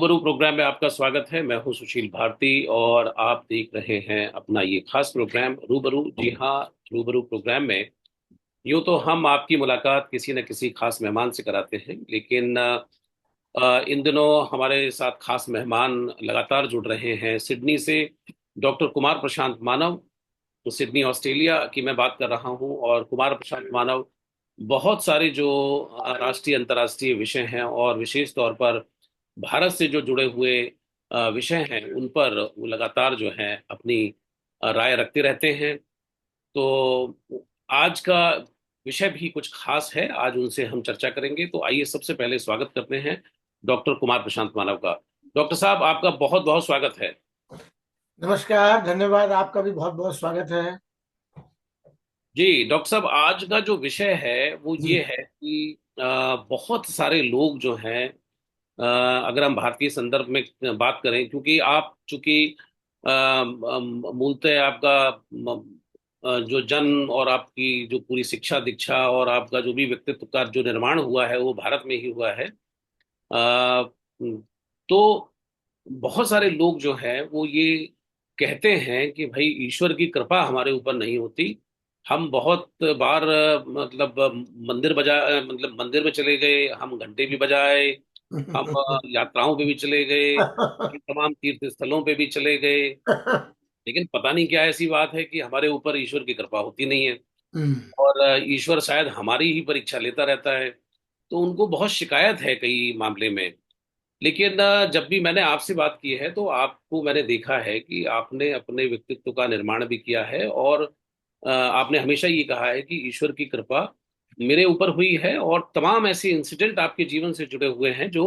रूबरू प्रोग्राम में आपका स्वागत है। मैं हूं सुशील भारती और आप देख रहे हैं अपना ये खास प्रोग्राम रूबरू। जी हाँ, रूबरू प्रोग्राम में यूं तो हम आपकी मुलाकात किसी न किसी खास मेहमान से कराते हैं, लेकिन इन दिनों हमारे साथ खास मेहमान लगातार जुड़ रहे हैं। सिडनी से डॉक्टर कुमार प्रशांत मानव, तो सिडनी ऑस्ट्रेलिया की मैं बात कर रहा हूं। और कुमार प्रशांत मानव बहुत सारे जो राष्ट्रीय अंतर्राष्ट्रीय विषय हैं और विशेष तौर पर भारत से जो जुड़े हुए विषय हैं उन पर वो लगातार जो है अपनी राय रखते रहते हैं। तो आज का विषय भी कुछ खास है, आज उनसे हम चर्चा करेंगे। तो आइए सबसे पहले स्वागत करते हैं डॉक्टर कुमार प्रशांत मानव का। डॉक्टर साहब, आपका बहुत बहुत स्वागत है। नमस्कार, धन्यवाद। आपका भी बहुत बहुत स्वागत है। जी डॉक्टर साहब, आज का जो विषय है वो जी। ये है कि बहुत सारे लोग जो हैं, अगर हम भारतीय संदर्भ में बात करें, क्योंकि आप चूंकि मूलतः आपका जो जन्म और आपकी जो पूरी शिक्षा दीक्षा और आपका जो भी व्यक्तित्व का जो निर्माण हुआ है वो भारत में ही हुआ है। अ, तो बहुत सारे लोग जो हैं वो ये कहते हैं कि भाई ईश्वर की कृपा हमारे ऊपर नहीं होती। हम बहुत बार मतलब मतलब मंदिर में चले गए, हम घंटे भी बजाए, हम यात्राओं पे भी चले गए, हम तमाम तीर्थ स्थलों पे भी चले गए, लेकिन पता नहीं क्या ऐसी बात है कि हमारे ऊपर ईश्वर की कृपा होती नहीं है। हम्म। और ईश्वर शायद हमारी ही परीक्षा लेता रहता है। तो उनको बहुत शिकायत है कई मामले में। लेकिन जब भी मैंने आपसे बात की है तो आपको मैंने देखा है कि आपने अपने व्यक्तित्व का निर्माण भी किया है। और आपने हमेशा ये कहा है कि ईश्वर की कृपा मेरे ऊपर हुई है। और तमाम ऐसे इंसिडेंट आपके जीवन से जुड़े हुए हैं जो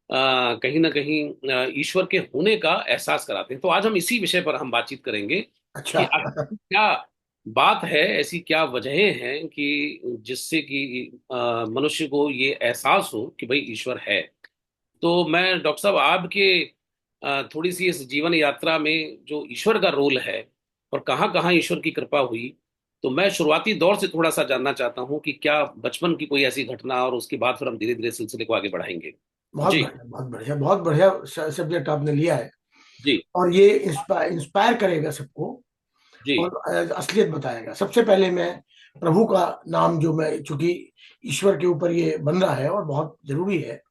कहीं ना कहीं ईश्वर के होने का एहसास कराते हैं। तो आज हम इसी विषय पर हम बातचीत करेंगे अच्छा। कि आखिर क्या बात है, ऐसी क्या वजहें हैं कि जिससे कि मनुष्य को ये एहसास हो कि भाई ईश्वर है। तो मैं डॉक्टर साहब आपके थोड़ी सी इस जीवन यात्रा में जो ईश्वर का रोल है और कहाँ कहाँ ईश्वर की कृपा हुई, तो मैं शुरुआती दौर से थोड़ा सा जानना चाहता हूँ कि क्या बचपन की कोई ऐसी घटना, और उसके बाद फिर हम धीरे धीरे सिलसिले को आगे बढ़ाएंगे। बहुत जी। बढ़िया, बहुत बढ़िया, बहुत बढ़िया सब्जेक्ट आपने लिया है। जी। और ये इंस्पायर करेगा सबको। जी। और असलियत बताएगा। सबसे पहले मैं प्रभु का नाम, जो मैं चूंकि ईश्वर के ऊपर ये बन रहा है और बहुत जरूरी है, जी।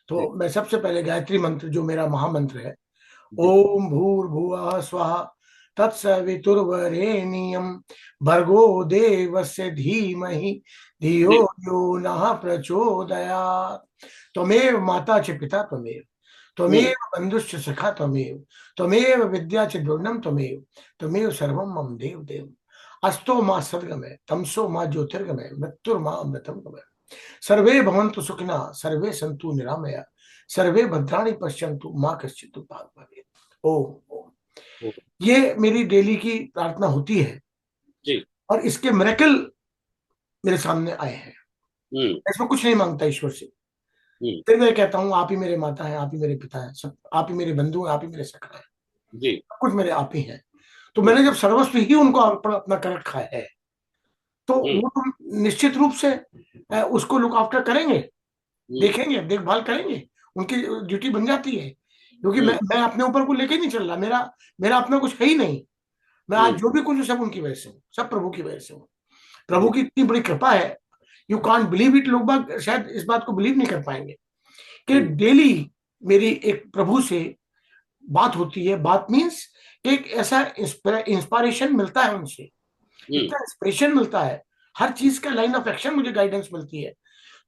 तो मैं सबसे पहले गायत्री मंत्र, जो मेरा महामंत्र है, जी। ओम भूर्भुवः स्वः तत्सवितुर्वरेण्यं भर्गो देवस्य धीमहि धियो जी। यो नः प्रचोदयात्। त्वमेव माता च पिता त्वमेव, हम्म। त्वमेव बन्धुश्च सखा त्वमेव, त्वमेव विद्या च द्रविणं त्वमेव, त्वमेव सर्वं मम देव देव। अस्तो मा सद्गमय, तमसो मा ज्योतिर्गमय, मृत्युर्मा अमृतं गमय। सर्वे भवन्तु सुखिनः, सर्वे सन्तु निरामया, सर्वे भद्राणि पश्यन्तु मा कश्चित् दुःखभाग् भवेत्। ओम ओम। ओ, ये मेरी डेली की प्रार्थना होती है। जी। और इसके मिरेकल मेरे सामने आए हैं। हम्म। मैं इसमें कुछ नहीं मांगता ईश्वर से। हम्म। फिर मैं कहता हूँ, आप ही मेरे माता हैं, आप ही मेरे पिता हैं, सब आप ही मेरे बंधु हैं, आप ही मेरे सखा हैं, जी। सब कुछ मेरे आप ही हैं। तो हम्म। मैंने जब सर्वस्व ही उनको अपना कर रखा है, तो हम्म। वो तो निश्चित रूप से उसको लुक आफ्टर करेंगे, हम्म। देखेंगे, देखभाल करेंगे। उनकी ड्यूटी बन जाती है। क्योंकि मैं हम्म। मैं अपने ऊपर को लेके नहीं चल रहा। मेरा मेरा अपना कुछ है ही नहीं। मैं आज हम्म। जो भी कुछ हूँ, सब उनकी वजह से हूँ, सब प्रभु की वजह से हूँ। प्रभु हम्म। की इतनी बड़ी कृपा है, यू कांट बिलीव इट। लोग बाग शायद इस बात को बिलीव नहीं कर पाएंगे कि हम्म। डेली मेरी एक प्रभु से बात होती है। बात मीन्स एक ऐसा इंस्पायरेशन मिलता है उनसे, हम्म। इतना इंस्पिरेशन मिलता है। हर चीज का लाइन ऑफ एक्शन मुझे गाइडेंस मिलती है,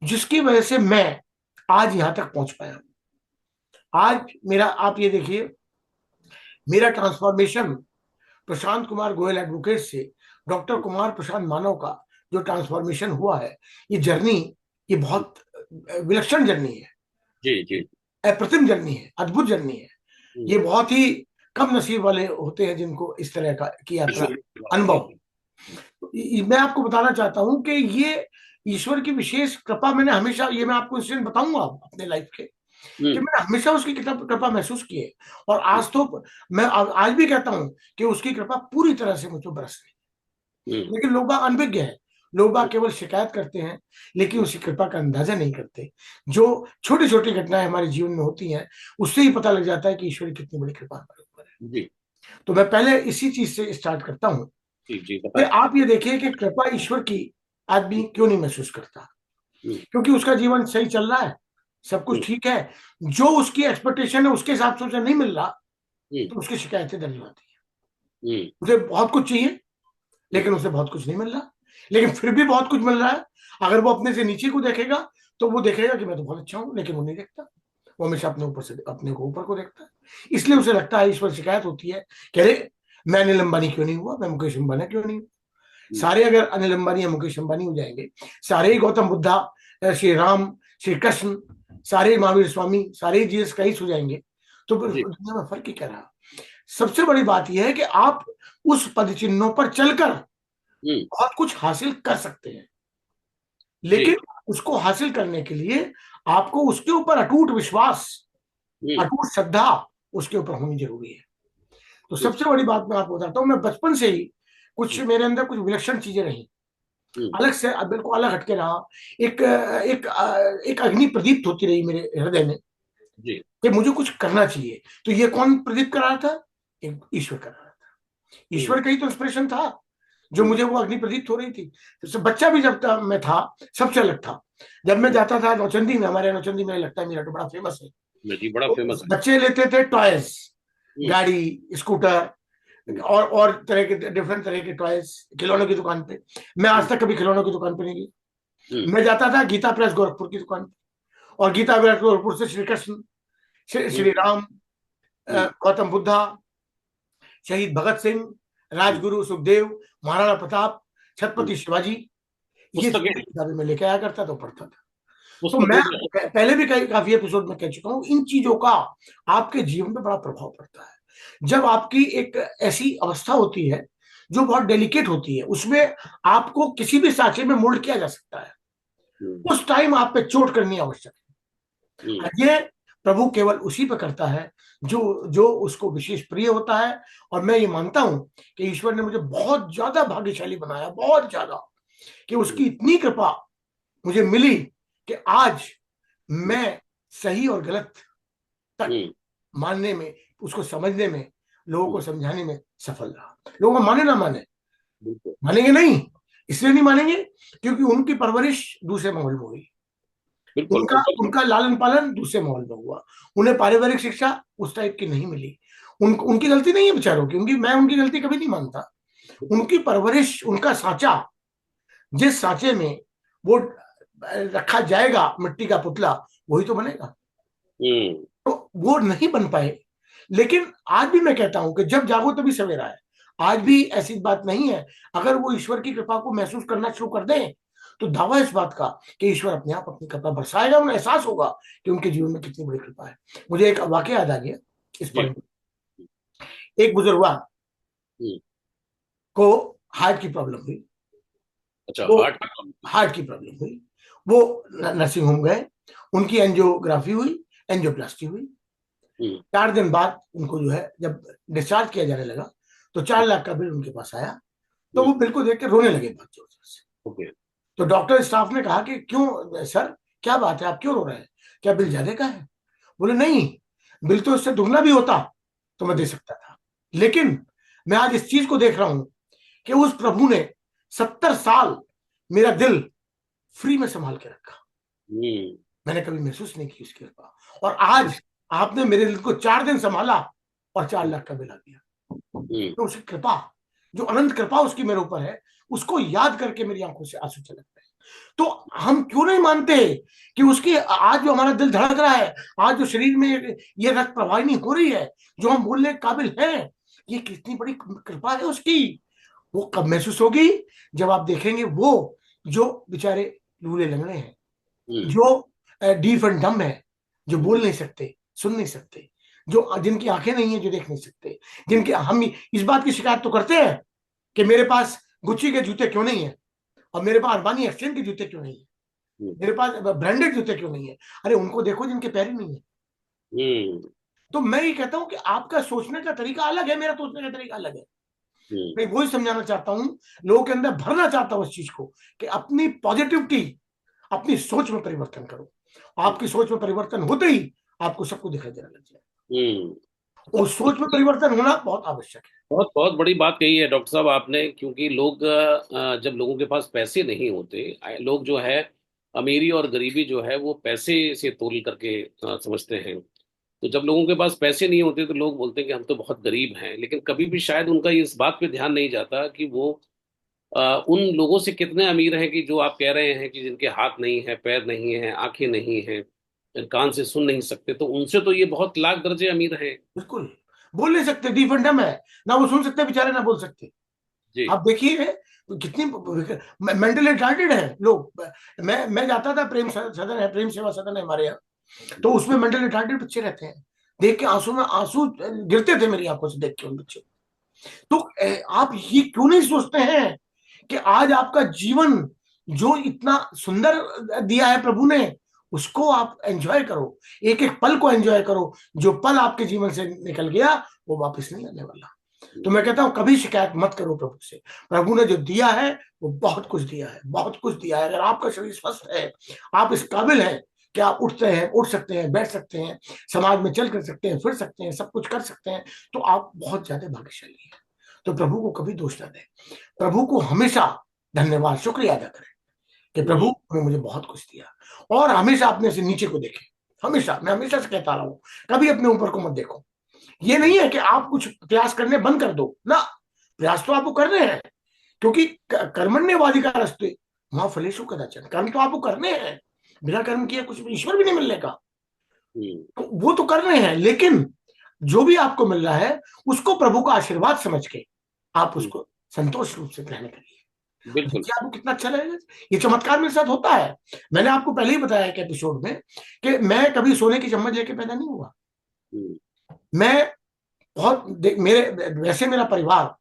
जिसकी वजह से मैं आज यहां तक पहुंच पाया हूं। आज मेरा, आप ये देखिए, मेरा ट्रांसफॉर्मेशन प्रशांत कुमार गोयल एडवोकेट से डॉक्टर कुमार प्रशांत मानव का जो ट्रांसफॉर्मेशन हुआ है, ये जर्नी, ये बहुत विलक्षण जर्नी है, जी। जी। अप्रतिम जर्नी है, अद्भुत जर्नी है। हम्म। ये बहुत ही कम नसीब वाले होते हैं जिनको इस तरह का की यात्रा, जी। अनुभव। मैं आपको बताना चाहता हूं कि ये ईश्वर की विशेष कृपा, मैंने हमेशा, ये मैं आपको इंसिडेंट बताऊंगा अपने लाइफ के, कि हम्म। मैंने हमेशा उसकी कृपा महसूस की है। और आज तो मैं आज भी कहता हूं कि उसकी कृपा पूरी तरह से मुझ पर बरस रही है। हम्म। लेकिन लोग बाग अनभिज्ञ है। लोग बाग केवल शिकायत करते हैं, लेकिन उसकी कृपा का अंदाजा नहीं करते। जो छोटी छोटी घटनाएं हमारे जीवन में होती हैं, उससे ही पता लग जाता है कि ईश्वर की कितनी बड़ी कृपा हमारे ऊपर है। जी तो मैं पहले इसी चीज से स्टार्ट करता हूं जी जी कि बताएं। आप ये देखिए कि कृपा ईश्वर की आदमी क्यों नहीं महसूस करता। हम्म, क्योंकि उसका जीवन सही चल रहा है, सब हम्म, कुछ ठीक है, जो उसकी एक्सपेक्टेशन है उसके हिसाब से उसे नहीं मिल रहा, हम्म, तो उसकी शिकायतें दर्ज होती है। हम्म, उसे बहुत कुछ चाहिए, हम्म, लेकिन उसे बहुत कुछ नहीं मिल रहा, लेकिन फिर भी बहुत कुछ मिल रहा है। अगर वो अपने से नीचे को देखेगा, तो वो देखेगा कि मैं तो बहुत अच्छा हूं, लेकिन वो नहीं देखता। वो हमेशा अपने ऊपर से अपने को ऊपर को देखता है। इसलिए उसे लगता है, ईश्वर शिकायत होती है कि अरे, मैं अनिल अंबानी क्यों नहीं हुआ, मैं मुकेश अंबानी क्यों नहीं हुआ। हम्म, सारे अगर अनिल अंबानी या मुकेश अंबानी हो जाएंगे, सारे ही गौतम बुद्धा, श्री राम, श्री कृष्ण, सारे ही महावीर स्वामी, सारे ही जीसस क्राइस्ट हो जाएंगे, तो फिर जी दुनिया में फर्क ही क्या रहा। सबसे बड़ी बात यह है कि आप उस पद चिन्हों पर चलकर हम्म, बहुत कुछ हासिल कर सकते हैं, जी लेकिन उसको हासिल करने के लिए आपको उसके ऊपर अटूट विश्वास, हम्म, अटूट श्रद्धा उसके ऊपर होनी जरूरी है। तो हम्म, सबसे बड़ी बात मैं आपको बताता हूँ, मैं बचपन से ही कुछ हम्म, मेरे अंदर कुछ विलक्षण चीजें रही, हम्म, अलग से बिल्कुल अलग हटके रहा। एक एक एक अग्नि प्रदीप्त होती रही मेरे हृदय में जी कि मुझे कुछ करना चाहिए। तो ये कौन प्रदीप्त कर रहा था? एक ईश्वर कर रहा था। हम्म, ईश्वर का ही तो इंस्पिरेशन था जो हम्म, मुझे वो अग्नि प्रदीप्त हो रही थी। तो बच्चा भी जब मैं था, सबसे अलग था। जब मैं हम्म, जाता था नौचंदी में, हमारे यहाँ नौचंदी में लगता है, मेरा तो बड़ा फेमस है। जी बड़ा तो फेमस है। बच्चे लेते थे टॉयज, हम्म, गाड़ी, स्कूटर, हम्म, और तरह के डिफरेंट तरह के टॉयज, खिलौनों की दुकान पे। मैं आज हम्म, तक कभी खिलौनों की दुकान पे नहीं हम्म, गया। मैं जाता था गीता प्रेस गोरखपुर की दुकान पे, और गीता प्रेस गोरखपुर से श्री कृष्ण, हम्म, श्री राम, हम्म, गौतम बुद्धा, शहीद भगत सिंह, हम्म, राजगुरु सुखदेव, महाराणा प्रताप, छत्रपति हम्म, शिवाजी, ये पुस्तकें सारी किताबें मैं लेके आया करता था, पढ़ता था। तो मैं पुस्तकों में। पहले भी कई काफी एपिसोड में कह चुका हूं, इन चीजों का आपके जीवन पे बड़ा प्रभाव पड़ता है। जब आपकी एक ऐसी अवस्था होती है जो बहुत डेलिकेट होती है, उसमें आपको किसी भी सांचे में मोल्ड किया जा सकता है, हम्म, उस टाइम आप पे चोट करनी आवश्यक है। हम्म, ये प्रभु केवल उसी पे करता है जो जो उसको विशेष प्रिय होता है। और मैं ये मानता हूं कि ईश्वर ने मुझे बहुत ज्यादा भाग्यशाली बनाया, बहुत ज्यादा, कि हम्म, उसकी इतनी कृपा मुझे मिली कि आज हम्म, मैं सही और गलत तक हम्म, मानने में, उसको समझने में, लोगों को हम्म, समझाने में सफल रहा। लोगों को माने ना माने, बिल्कुल मानेंगे नहीं, इसलिए नहीं मानेंगे क्योंकि उनकी परवरिश दूसरे माहौल में हुई, बिल्कुल उनका उनका लालन पालन दूसरे माहौल में हुआ, उन्हें पारिवारिक शिक्षा उस टाइप की नहीं मिली। उनकी गलती नहीं है बेचारों की, उनकी, मैं उनकी गलती कभी नहीं मानता। बिल्कुल। उनकी परवरिश, उनका सांचा, जिस सांचे में वो रखा जाएगा मिट्टी का पुतला, वही तो बनेगा। हम्म, तो वो नहीं बन पाए। लेकिन आज भी मैं कहता हूं कि जब जागो तभी सवेरा है। आज भी ऐसी बात नहीं है। अगर वो ईश्वर की कृपा को महसूस करना शुरू कर दें, तो दावा इस बात का कि ईश्वर अपने आप अपनी कृपा बरसाएगा, उन्हें एहसास होगा कि उनके जीवन में कितनी बड़ी कृपा है। मुझे एक वाक्य याद आ गया इस जी पॉइंट। एक बुजुर्ग हम्म, को हार्ट की प्रॉब्लम हुई। अच्छा वो हार्ट की। हार्ट की प्रॉब्लम हुई, वो नर्सिंग होम गए, उनकी एंजियोग्राफी हुई, एंजियोप्लास्टी हुई। हम्म, 4 दिन बाद उनको जो है जब डिस्चार्ज किया जाने लगा, तो 4 लाख का बिल उनके पास आया। तो हम्म, वो बिल को देख के रोने लगे बहुत जोर जोर से। ओके। तो डॉक्टर स्टाफ ने कहा कि क्यों सर, क्या बात है, आप क्यों रो रहे हैं, क्या बिल ज्यादा का है? बोले नहीं, बिल तो इससे दुगना भी होता तो मैं दे हम्म, सकता था, लेकिन मैं आज इस चीज को देख रहा हूं कि उस प्रभु ने 70 साल मेरा दिल फ्री में संभाल के रखा। हम्म, मैंने कभी महसूस नहीं की उसकी कृपा। और आज आपने मेरे दिल को 4 दिन संभाला और 4 लाख का बिल आ गया। हम्म, तो उसकी कृपा, जो अनंत कृपा उसकी मेरे ऊपर है, उसको याद करके मेरी आंखों से आंसू छलकते हैं। तो हम क्यों नहीं मानते कि उसकी, आज जो हमारा दिल धड़क रहा है, आज जो शरीर में ये रक्त प्रवाहिनी हो रही है, जो हम बोलने के काबिल हैं, ये कितनी बड़ी कृपा है उसकी। वो कब महसूस होगी? जब आप देखेंगे वो जो बेचारे लूले लंगड़े हैं, हम्म, जो डीफ एंड डम है, जो हम्म, बोल नहीं सकते, सुन नहीं सकते, जो जिनकी आंखें नहीं है, जो देख नहीं सकते, हम्म, जिनके हम इस बात की शिकायत तो करते हैं कि मेरे पास गुच्ची के जूते क्यों नहीं है, और मेरे पास अरबानी एक्सचेंज के जूते क्यों नहीं है, हम्म, मेरे पास ब्रांडेड जूते क्यों नहीं है। अरे उनको देखो जिनके पैर ही नहीं है। हम्म, तो मैं ये कहता हूं कि आपका सोचने का तरीका अलग है, मेरा सोचने का तरीका अलग है। हम्म। मैं वही समझाना चाहता हूं, लोगों के अंदर भरना चाहता हूं इस चीज को कि अपनी पॉजिटिविटी, अपनी सोच में परिवर्तन करो। आपकी सोच में परिवर्तन होते ही आपको सब कुछ दिखाई देने लग हम्म। जाएगा, और सोच में परिवर्तन होना बहुत आवश्यक है। बहुत बहुत बड़ी बात कही है डॉक्टर साहब आपने, क्योंकि लोग जब लोगों के पास पैसे नहीं होते, लोग जो है अमीरी और गरीबी जो है वो पैसे से तोल करके समझते हैं। तो जब लोगों के पास पैसे नहीं होते तो लोग बोलते हैं कि हम तो बहुत गरीब हैं, लेकिन कभी भी शायद उनका इस बात पे ध्यान नहीं जाता कि वो उन लोगों से कितने अमीर हैं, कि जो आप कह रहे हैं कि जिनके हाथ नहीं है, पैर नहीं है, आंखें नहीं है, कान से सुन नहीं सकते, तो उनसे तो ये बहुत लाख दर्जे अमीर हैं। बिल्कुल, बोल नहीं सकते, डीफ एंड डम है, ना वो सुन सकते बेचारे, ना बोल सकते। जी। आप देखिए कितनी मेंटली रिटार्टेड है लोग। मैं जाता था, प्रेम सदन है, प्रेम सेवा सदन है हमारे यहाँ, तो उसमें मेंटली रिटार्टेड बच्चे रहते हैं। देख के आंसू में आंसू गिरते थे मेरी आंखों से, देख के उन बच्चों को। तो आप ये क्यों नहीं सोचते हैं कि आज आपका जीवन जो इतना सुंदर दिया है प्रभु ने, उसको आप एंजॉय करो, एक एक पल को एंजॉय करो। जो पल आपके जीवन से निकल गया वो वापस नहीं आने वाला। तो मैं कहता हूं कभी शिकायत मत करो प्रभु से। प्रभु ने जो दिया है वो बहुत कुछ दिया है, बहुत कुछ दिया है। अगर आपका शरीर स्वस्थ है, आप इस काबिल हैं कि आप उठते हैं, उठ सकते हैं, बैठ सकते हैं, समाज में चल कर सकते हैं, फिर सकते हैं, सब कुछ कर सकते हैं, तो आप बहुत ज्यादा भाग्यशाली हैं। तो प्रभु को कभी दोष ना दें, प्रभु को हमेशा धन्यवाद शुक्रिया अदा करें कि प्रभु हम्म। ने मुझे बहुत कुछ दिया। और हमेशा अपने से नीचे को देखें। हमेशा, मैं हमेशा से कहता रहा हूं, कभी अपने ऊपर को मत देखो। ये नहीं है कि आप कुछ प्रयास करने बंद कर दो ना, प्रयास तो आपको करने हैं, क्योंकि कर्मण्यवादी का रास्ते वहां फलेशु कदाचन, कर्म तो आपको करने हैं। बिना कर्म किए कुछ ईश्वर भी नहीं मिलने का। हम्म। तो वो तो कर रहे हैं, लेकिन जो भी आपको मिल रहा है उसको प्रभु का आशीर्वाद समझ के आप हम्म। उसको संतोष रूप से ग्रहण करिए। बिल्कुल। देखिए आपको कितना अच्छा लगेगा। ये चमत्कार मेरे साथ होता है। मैंने आपको पहले ही बताया एक एपिसोड में कि मैं कभी सोने की चम्मच लेके पैदा नहीं हुआ। हम्म। मैं मेरे वैसे मेरा परिवार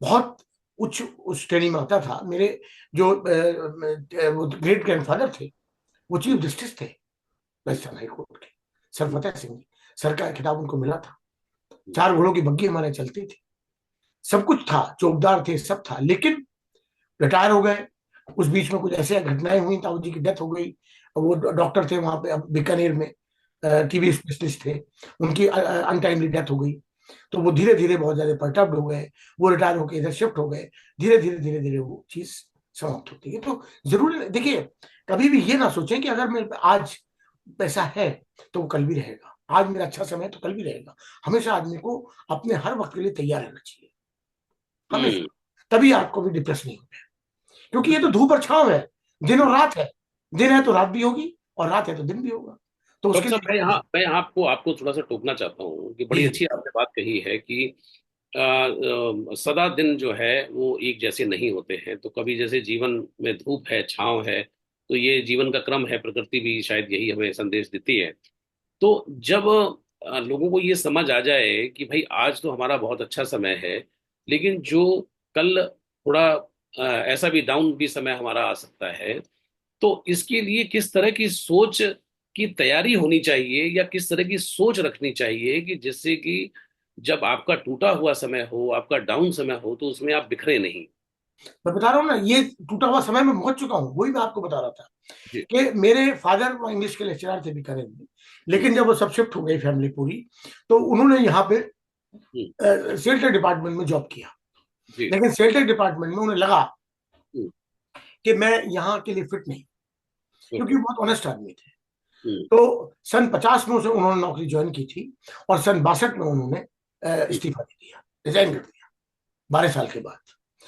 बहुत उच्च उच्च श्रेणी में होता था। मेरे जो ग्रेट ग्रैंडफादर थे वो चीफ जस्टिस थे राजस्थान हाई कोर्ट के, सर फतेह सिंह जी। सर का खिताब उनको मिला था। हम्म। 4 घोड़ों की बग्घी हमारे चलती थी, सब कुछ था, चौकीदार थे, सब था, लेकिन रिटायर हो गए। उस बीच में कुछ ऐसे घटनाएं हुई, ताऊ जी की डेथ हो गई। वो डॉक्टर थे वहां पे, अब बीकानेर में टीबी स्पेशलिस्ट थे, उनकी अनटाइमली डेथ हो गई। तो वो धीरे धीरे बहुत ज्यादा परटर्ब्ड हो गए, वो रिटायर होकर इधर शिफ्ट हो गए। धीरे धीरे वो चीज समाप्त होती है। तो जरूरी नहीं, देखिए कभी भी ये ना सोचें कि अगर मेरे पे आज पैसा है तो वो कल भी रहेगा, आज मेरा अच्छा समय है तो कल भी रहेगा। हमेशा आदमी को अपने हर वक्त के लिए तैयार रहना चाहिए, हमेशा। हम्म। तभी आपको भी डिप्रेस नहीं होगा, क्योंकि ये तो बिल्कुल। धूप और छांव है, दिन और रात है। दिन है तो रात भी होगी, और रात है तो दिन भी होगा। तो डॉक्टर उसके साहब, लिए मैं यहाँ आपको आपको थोड़ा सा टोकना चाहता हूँ कि बड़ी जी अच्छी आपने बात कही है कि सदा दिन जो है वो एक जैसे नहीं होते हैं। तो कभी जैसे जीवन में धूप है, छांव है, तो ये जीवन का क्रम है, प्रकृति भी शायद यही हमें संदेश देती है। तो जब लोगों को ये समझ आ जाए कि भाई आज तो हमारा बहुत अच्छा समय है, लेकिन जो कल थोड़ा ऐसा भी डाउन भी समय हमारा आ सकता है, तो इसके लिए किस तरह की सोच की तैयारी होनी चाहिए, या किस तरह की सोच रखनी चाहिए कि जिससे कि जब आपका टूटा हुआ समय हो, आपका डाउन समय हो, तो उसमें आप बिखरे नहीं। मैं बता रहा हूँ ना, ये टूटा हुआ समय में पहुंच चुका हूँ, वही मैं आपको बता रहा था जी। कि मेरे फादर इंग्लिश के लेक्चरर थे बीकानेर में। हम्म। लेकिन जब वो सब शिफ्ट हो गई फैमिली पूरी, तो उन्होंने यहाँ पे हम्म। सेल टैक्स डिपार्टमेंट में जॉब किया। जी। लेकिन सेल टैक्स डिपार्टमेंट में उन्हें लगा हम्म। कि मैं यहाँ के लिए फिट नहीं, क्योंकि ओके। वो बहुत ऑनेस्ट आदमी थे। हम्म। तो सन 50 में उसे उन्होंने नौकरी ज्वाइन की थी, और सन 62 में उन्होंने हम्म। इस्तीफा दे दिया, रिजाइन कर दिया 12 साल के बाद।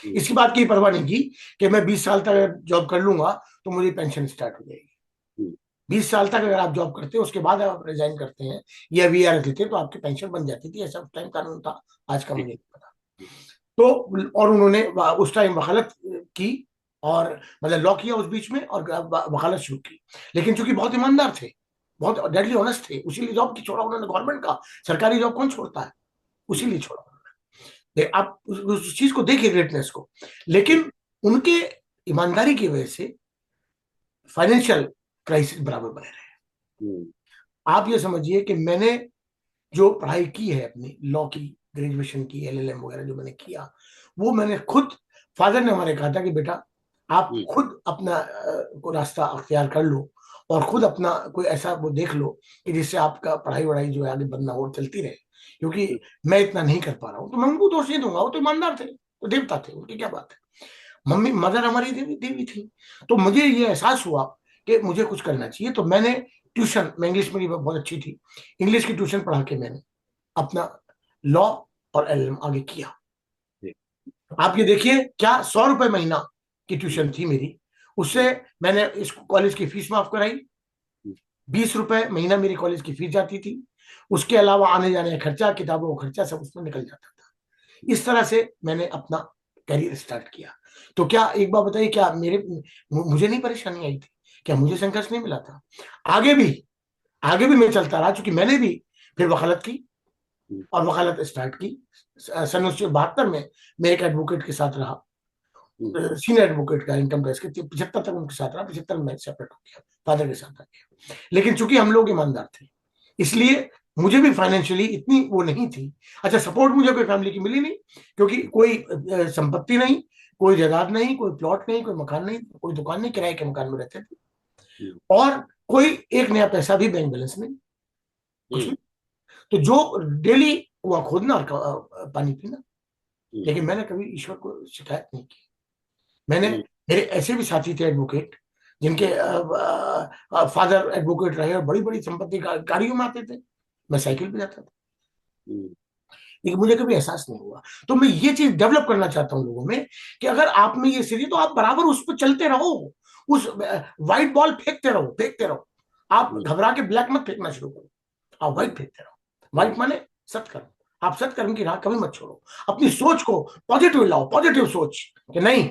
हम्म। इसकी बात की परवाह नहीं की कि मैं 20 साल तक जॉब कर लूंगा तो मुझे पेंशन स्टार्ट हो जाएगी। हम्म। 20 साल तक अगर आप जॉब करते हैं, उसके बाद आप रिजाइन करते हैं या वीआर लेते तो आपकी पेंशन बन जाती थी, ऐसा उस टाइम कानून था, आज का जी। मुझे नहीं पता। तो और उन्होंने उस टाइम वकालत की, और मतलब लॉ किया उस बीच में, और वकालत शुरू की। लेकिन चूंकि बहुत ईमानदार थे, बहुत डेडली ऑनेस्ट थे, उसीलिए जॉब की छोड़ा उन्होंने गवर्नमेंट का। सरकारी जॉब कौन छोड़ता है, हम्म। उसीलिए छोड़ा उन्होंने। आप उस चीज को देखिए, ग्रेटनेस को। लेकिन उनके ईमानदारी की वजह से फाइनेंशियल क्राइसिस बराबर बने रहे। हम्म। आप ये समझिए कि मैंने जो पढ़ाई की है अपनी लॉ की, ग्रेजुएशन की, एलएलएम वगैरह जो मैंने किया, वो मैंने खुद, फादर ने हमारे कहा था कि बेटा आप हम्म, खुद अपना को रास्ता अख्तियार कर लो, और खुद अपना कोई ऐसा वो देख लो कि जिससे आपका पढ़ाई वढ़ाई जो है आगे बढ़ना और चलती रहे, क्योंकि हम्म, मैं इतना नहीं कर पा रहा हूँ। तो मैं उनको दोष नहीं दूंगा, वो तो ईमानदार थे, वो देवता थे, उनकी क्या बात है। मम्मी मदर हमारी देवी देवी थी। तो मुझे ये एहसास हुआ कि मुझे कुछ करना चाहिए, तो मैंने ट्यूशन, मैं इंग्लिश मेरी बहुत अच्छी थी, इंग्लिश की ट्यूशन पढ़ा के मैंने अपना लॉ और एलएलएम आगे किया। जी, आप ये देखिए, क्या 100 रुपए महीना की हम्म, ट्यूशन थी मेरी, हम्म, उससे मैंने इस कॉलेज की फीस माफ कराई। हम्म, 20 रुपए महीना मेरी कॉलेज की फीस जाती थी, उसके अलावा आने जाने का खर्चा, किताबों का खर्चा, सब उसमें निकल जाता था। इस तरह से मैंने अपना करियर स्टार्ट किया। तो क्या, एक बात बताइए, क्या मुझे नहीं परेशानी आई थी? क्या मुझे संघर्ष नहीं मिला था? आगे भी, आगे भी मैं चलता रहा, क्योंकि मैंने भी फिर वकालत की, हम्म, और वकालत स्टार्ट की। सन 1972 में मैं एक एडवोकेट के साथ रहा, हम्म, सीनियर एडवोकेट का, इनकम टैक्स के 75 तक उनके साथ रहा, 75 में सेपरेट हो गया, फादर के साथ आ गया। लेकिन चूंकि हम लोग ईमानदार थे, इसलिए मुझे भी फाइनेंशियली इतनी वो नहीं थी। अच्छा, सपोर्ट मुझे कोई फैमिली की मिली नहीं, क्योंकि कोई संपत्ति नहीं, कोई जायदाद नहीं, कोई प्लॉट नहीं, कोई मकान नहीं, कोई दुकान नहीं, किराए के मकान में रहते थे, हम्म, और कोई एक नया पैसा भी बैंक बैलेंस नहीं, कुछ हम्म, नहीं। तो जो डेली कुआं खोदना और पानी पीना। हम्म, लेकिन मैंने कभी ईश्वर को शिकायत नहीं की। मैंने, हम्म, मेरे ऐसे भी साथी थे एडवोकेट, जिनके फादर एडवोकेट रहे और बड़ी बड़ी संपत्ति गाड़ियों में आते थे, मैं साइकिल पे जाता था, हम्म, लेकिन मुझे कभी एहसास नहीं हुआ। तो मैं ये चीज डेवलप करना चाहता हूँ लोगों में, कि अगर आप में ये सीढ़ी, तो आप बराबर उस पर चलते रहो, उस व्हाइट बॉल फेंकते रहो, फेंकते रहो। आप हम्म, घबरा के ब्लैक मत फेंकना शुरू करो, आप व्हाइट फेंकते रहो। हम्म, व्हाइट माने सत्कर्म। आप सत्कर्म की राह कभी मत छोड़ो। अपनी सोच को पॉजिटिव लाओ, पॉजिटिव सोच, कि नहीं,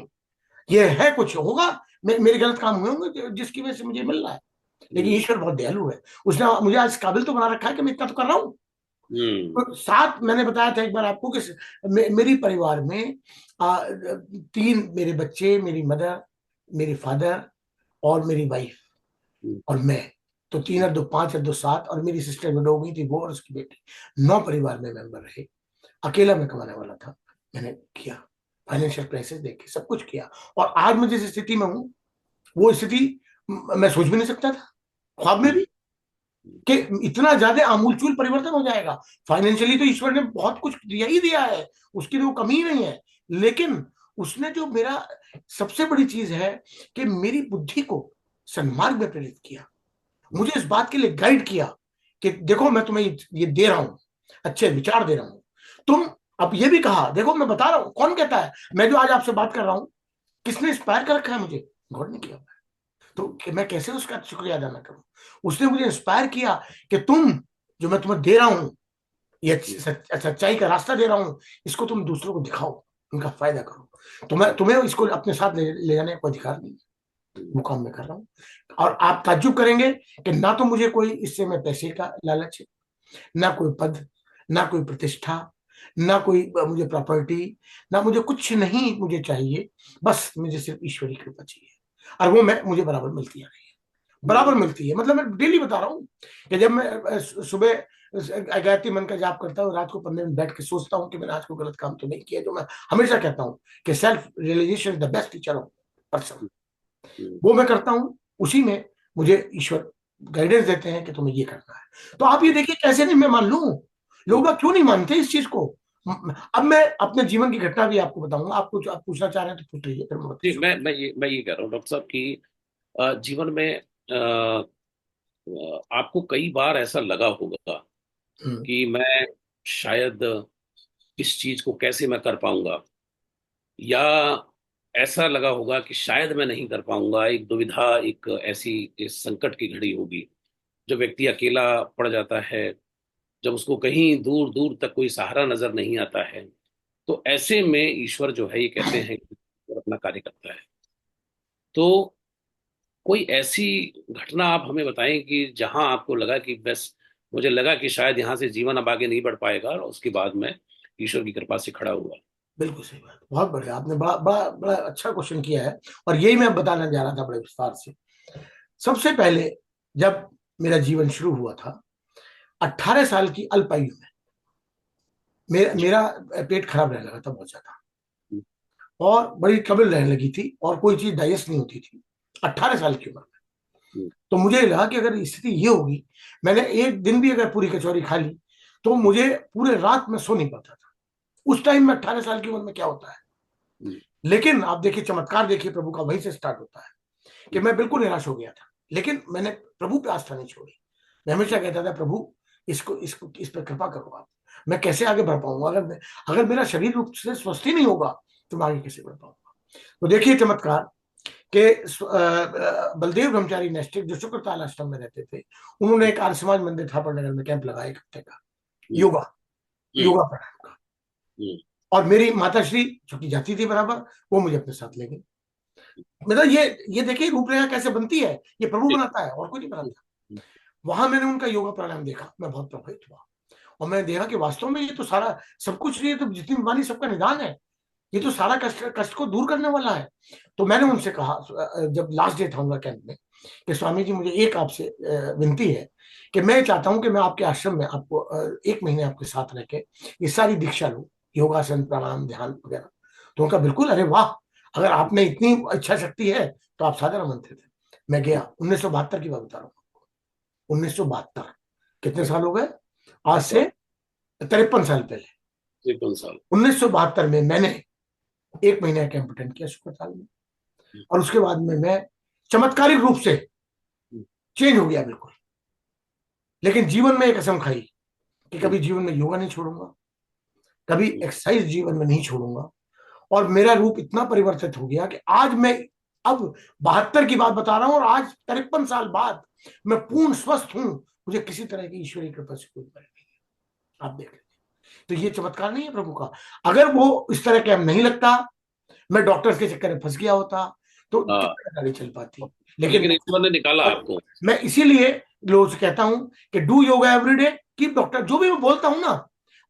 ये है, कुछ होगा, मेरे गलत काम हुए होंगे जिसकी वजह से मुझे मिल रहा है, लेकिन हम्म, ईश्वर बहुत दयालु है, उसने मुझे आज इस काबिल तो बना रखा है कि मैं इतना तो कर रहा हूँ। हम्म, तो साथ, मैंने बताया था एक बार आपको कि मेरी परिवार में 3 मेरे बच्चे, मेरी मदर, मेरे फादर और मेरी वाइफ हम्म, और मैं, तो 3 और 2 5 और 2 7, और मेरी सिस्टर विडो हो गई थी, वो और उसकी बेटी, 9 परिवार में मेंबर रहे। अकेला मैं कमाने वाला था, मैंने किया, फाइनेंशियल क्राइसिस देख के सब कुछ किया, और आज मैं जिस स्थिति में हूँ, वो स्थिति मैं सोच भी नहीं सकता था, ख्वाब में हम्म, भी, कि इतना ज्यादा आमूलचूल परिवर्तन हो जाएगा। फाइनेंशियली तो ईश्वर ने बहुत कुछ दिया ही दिया है, उसकी तो कमी नहीं है, लेकिन उसने जो मेरा सबसे बड़ी चीज है, कि मेरी बुद्धि को सन्मार्ग में प्रेरित किया, मुझे इस बात के लिए गाइड किया कि देखो मैं तुम्हें ये दे रहा हूं, अच्छे विचार दे रहा हूं, तुम, अब ये भी कहा, देखो मैं बता रहा हूं, कौन कहता है, मैं जो आज आपसे बात कर रहा हूं, किसने इंस्पायर कर रखा है मुझे? गॉड ने किया। तो कि मैं कैसे उसका शुक्रिया अदा ना करूं? उसने मुझे इंस्पायर किया कि तुम, जो मैं तुम्हें दे रहा हूं, ये हम्म, सच्चाई का रास्ता दे रहा हूं, इसको तुम दूसरों को दिखाओ, उनका फायदा करो। तो मैं तुम्हें इसको अपने साथ ले जाने का कोई अधिकार नहीं है, वो काम मैं कर रहा हूँ। और आप ताज्जुब करेंगे कि ना तो मुझे कोई इससे मैं पैसे का लालच है, ना कोई पद, ना कोई प्रतिष्ठा, ना कोई मुझे प्रॉपर्टी, ना मुझे कुछ नहीं मुझे चाहिए, बस मुझे सिर्फ ईश्वरी कृपा चाहिए, और वो मैं मुझे बराबर मिलती है, बराबर हम्म, मिलती है। मतलब मैं डेली बता रहा हूँ कि जब मैं सुबह गायत्री मन का जाप करता हूँ, रात को 15 मिनट बैठ के सोचता हूँ कि मैंने आज को गलत काम तो नहीं किया, जो मैं हमेशा कहता हूँ कि self realization is the best teacher of person, hmm, वो मैं करता हूँ। उसी में मुझे ईश्वर गाइडेंस देते हैं कि तुम्हें ये करना है। तो आप ये देखिए, कैसे नहीं मैं मान लूं, लोग हम्म। बाग क्यों नहीं मानते इस चीज को। अब मैं अपने जीवन की घटना भी आपको बताऊंगा, आप कुछ आप पूछना चाह रहे हैं तो पूछ लीजिए, फिर मैं जी, बता। मैं ये कह रहा हूँ डॉक्टर साहब कि जीवन में आपको कई बार ऐसा लगा होगा हम्म, कि मैं शायद इस चीज को कैसे मैं कर पाऊंगा, या ऐसा लगा होगा कि शायद मैं नहीं कर पाऊंगा, एक दुविधा, एक ऐसी इस संकट की घड़ी होगी जब व्यक्ति अकेला पड़ जाता है, जब उसको कहीं दूर दूर तक कोई सहारा नजर नहीं आता है। तो ऐसे में ईश्वर जो है, ये कहते हैं कि ईश्वर अपना कार्य करता है। तो कोई ऐसी घटना आप हमें बताएं कि जहां आपको लगा कि बस, मुझे लगा कि शायद यहाँ से जीवन अब आगे नहीं बढ़ पाएगा, और उसके बाद मैं ईश्वर की कृपा से खड़ा हुआ। बिल्कुल सही बात, बहुत बढ़िया, आपने बड़ा बड़ा बड़ा अच्छा क्वेश्चन किया है, और यही मैं बताना जा रहा था बड़े विस्तार से। सबसे पहले, जब मेरा जीवन शुरू हुआ था 18 साल की अल्पायु में, मेरा पेट खराब रहने लगा था बहुत ज्यादा, हम्म, और बड़ी ट्रबल रहने लगी थी, और कोई चीज डाइजेस्ट नहीं होती थी 18 साल की उम्र में। हम्म, तो मुझे लगा कि अगर स्थिति ये होगी, मैंने एक दिन भी अगर पूरी कचौरी खा ली तो मुझे पूरे रात में सो नहीं पाता था। उस टाइम में 18 साल की उम्र में क्या होता है। हम्म, लेकिन आप देखिए, चमत्कार देखिए प्रभु का वहीं से स्टार्ट होता है कि मैं बिल्कुल निराश हो गया था, लेकिन मैंने प्रभु पे आस्था नहीं छोड़ी। मैं हमेशा कहता था, प्रभु इसको इसको इस पर कृपा करो आप, मैं कैसे आगे बढ़ पाऊंगा, अगर मेरा शरीर रूप से स्वस्थ ही नहीं होगा तो मैं आगे कैसे बढ़ पाऊंगा। तो देखिए चमत्कार के बलदेव ब्रह्मचारी नेस्टिक जो शुक्रताल आश्रम में रहते थे, उन्होंने एक आर्य समाज मंदिर थापर नगर में कैंप लगाया 1 हफ्ते का, हम्म, योगा हम्म, योगा प्राणायाम का। हम्म, और मेरी माता श्री जो कि जाती थी बराबर, वो मुझे अपने साथ ले गई। मतलब ये देखिए रूपरेखा कैसे बनती है, ये प्रभु जी, बनाता है और कोई नहीं हम्म, बनाता। वहां मैंने उनका योगा प्राणायाम देखा, मैं बहुत प्रभावित हुआ, और मैंने देखा कि वास्तव में ये तो सारा सब कुछ, ये तो जितनी बीमारी सबका निदान है, ये तो सारा कष्ट कष्ट को दूर करने वाला है। तो मैंने उनसे कहा, जब लास्ट डे था उनका कैंप में, कि स्वामी जी मुझे एक आपसे विनती है कि मैं चाहता हूं कि मैं आपके आश्रम में आपको 1 महीने आपके साथ रह के ये सारी दीक्षा लूं, योगासन प्राणायाम ध्यान वगैरह। तो उनका बिल्कुल, अरे वाह, अगर आपने इतनी इच्छा शक्ति है तो आप साधारण आमंत्रित है। मैं गया, 1972 की बात बता रहा हूँ। 1972, कितने साल हो गए, आज से 53 साल पहले। 53 साल। 1972 में मैंने 1 महीने का कैंप अटेंड किया अस्पताल में, हम्म, और उसके बाद में मैं चमत्कारिक रूप से हम्म, चेंज हो गया बिल्कुल। लेकिन जीवन में एक कसम खाई कि हम्म, कभी जीवन में योगा नहीं छोड़ूंगा, कभी हम्म, एक्सरसाइज जीवन में नहीं छोड़ूंगा। और मेरा रूप इतना परिवर्तित हो गया कि आज मैं, अब 72 की बात बता रहा हूं, और आज 53 साल बाद मैं पूर्ण स्वस्थ हूं। मुझे किसी तरह की ईश्वरीय कृपा से कोई परेशानी नहीं है। आप देख लें, तो ये चमत्कार नहीं है प्रभु का। अगर वो इस तरह कैंप नहीं लगता, मैं डॉक्टर्स के चक्कर में फंस गया होता, तो हाँ, कितना गाड़ी चल पाती। लेकिन लेकिन ईश्वर ने निकाला आपको। मैं इसीलिए लोगों से कहता हूं कि do yoga everyday, keep doctor. जो भी मैं बोलता हूं ना,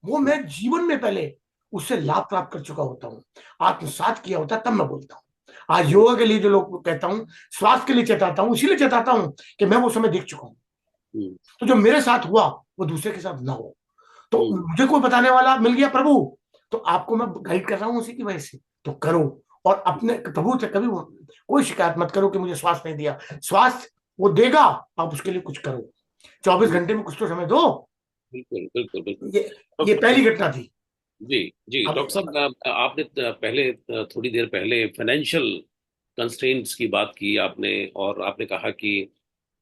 वो हम्म, मैं जीवन में पहले उससे हम्म, लाभ प्राप्त कर चुका होता हूं, आत्मसात किया होता, तब मैं बोलता हूं। आज हम्म, योगा के लिए जो लोग कहता हूं, स्वास्थ्य के लिए चेताता हूं, इसीलिए चेताता हूं कि मैं वो समय देख चुका हूं। हम्म, तो जो मेरे साथ हुआ वो दूसरे के साथ ना हो। तो हम्म, मुझे कोई बताने वाला मिल गया प्रभु, तो आपको मैं गाइड कर रहा हूं उसी की वजह से, तो करो। और अपने प्रभु से कभी कोई शिकायत मत करो कि मुझे स्वास्थ्य नहीं दिया। स्वास्थ्य वो देगा, आप उसके लिए कुछ करो, 24 घंटे में कुछ तो समय दो। बिल्कुल, बिल्कुल, बिल्कुल। ये तो ये पहली घटना थी। जी, जी अब डॉक्टर साहब, आपने पहले थोड़ी देर पहले फाइनेंशियल कंस्ट्रेंट्स की बात की आपने, और आपने कहा कि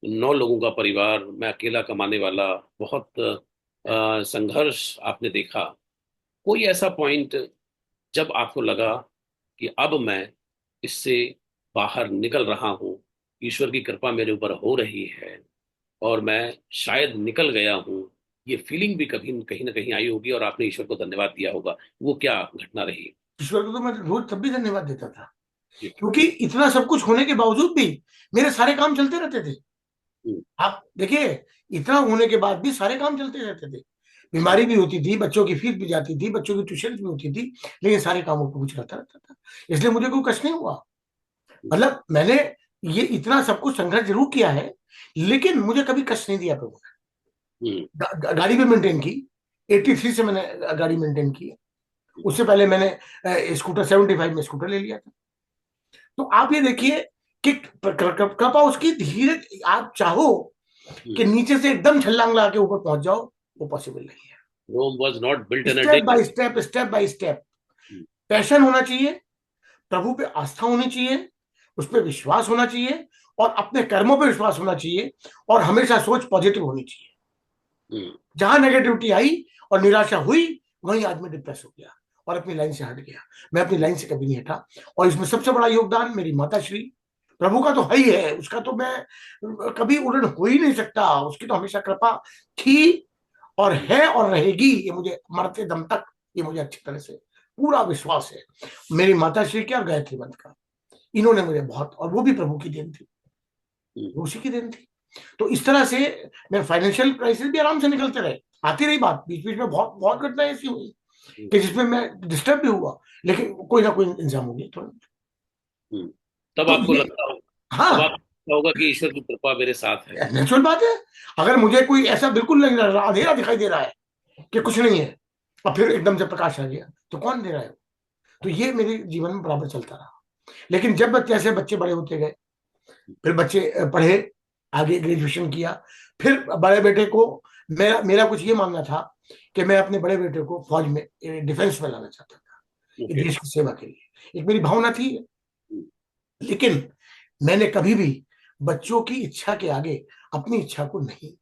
9 लोगों का परिवार, मैं अकेला कमाने वाला, बहुत संघर्ष आपने देखा। कोई ऐसा पॉइंट जब आपको लगा कि अब मैं इससे बाहर निकल रहा हूँ, ईश्वर की कृपा मेरे ऊपर हो रही है, और मैं शायद निकल गया हूँ, ये फीलिंग भी कभी कहीं ना कहीं आई होगी और आपने ईश्वर को धन्यवाद दिया होगा, वो क्या घटना रही? ईश्वर को तो मैं रोज तब भी धन्यवाद देता था, जी। क्योंकि इतना सब कुछ होने के बावजूद भी मेरे सारे काम चलते रहते थे। हम्म, आप देखिए, इतना होने के बाद भी सारे काम चलते रहते थे। हम्म, बीमारी भी होती थी, बच्चों की फीस भी जाती थी, बच्चों की ट्यूशन भी होती थी, लेकिन सारे कामों को कुछ रहता रहता था। इसलिए मुझे कोई कष्ट नहीं हुआ। हम्म, मतलब मैंने ये इतना सब कुछ संघर्ष जरूर किया है, लेकिन मुझे कभी कष्ट नहीं दिया प्रभु हम्म, ने। गाड़ी भी मेंटेन की, 83 से मैंने गाड़ी मेंटेन की। उससे पहले मैंने स्कूटर 75 में स्कूटर ले लिया था। तो आप ये देखिए कि कृपा उसकी धीरे, आप चाहो हम्म। कि नीचे से एकदम छलांग लगा के ऊपर पहुंच जाओ, वो पॉसिबल नहीं रोम वॉज नॉट बिल्ट है। In a step day. By step, step by step, passion होना चाहिए, प्रभु पे आस्था होनी चाहिए, उस पर विश्वास होना चाहिए, और अपने कर्मों पे विश्वास होना चाहिए, और हमेशा सोच पॉजिटिव होनी चाहिए। जहां नेगेटिविटी आई और निराशा हुई, वहीं आदमी डिप्रेस हो गया और अपनी लाइन से हट गया। मैं अपनी लाइन से कभी नहीं हटा, और इसमें सबसे बड़ा योगदान मेरी माता श्री, प्रभु का तो है ही है, उसका तो मैं कभी उड़न हो ही नहीं सकता, उसकी तो हमेशा कृपा थी और है और रहेगी, ये मुझे मरते दम तक, ये मुझे अच्छी तरह से पूरा विश्वास है। मेरी माता श्री क्या और गायत्री मंत्र का, इन्होंने मुझे बहुत, और वो भी प्रभु की देन थी, वो उसी की देन थी। तो इस तरह से मैं फाइनेंशियल क्राइसिस भी आराम से निकलते रहे। आती रही बात, बीच बीच में बहुत बहुत घटनाएं ऐसी हुई कि जिसमें मैं डिस्टर्ब भी हुआ, लेकिन कोई ना कोई इंतजाम हो गया तुरंत। तब तो आपको ये, लगता हो, तब आपको हाँ, लगता होगा कि ईश्वर की कृपा मेरे साथ है। नेचुरल बात है। अगर मुझे कोई ऐसा बिल्कुल नहीं लग रहा, अंधेरा दिखाई दे रहा है कि कुछ नहीं है, और फिर एकदम से प्रकाश आ गया, तो कौन दे रहा है? तो ये मेरे जीवन में बराबर चलता रहा। लेकिन जब जैसे बच्चे बड़े होते गए, फिर बच्चे पढ़े, आगे ग्रेजुएशन किया, फिर बड़े बेटे को, मेरा मेरा कुछ ये मानना था कि मैं अपने बड़े बेटे को फौज में, डिफेंस में लाना चाहता था, ये ओके। देश की सेवा के लिए, एक मेरी भावना थी। लेकिन मैंने कभी भी बच्चों की इच्छा के आगे अपनी इच्छा को नहीं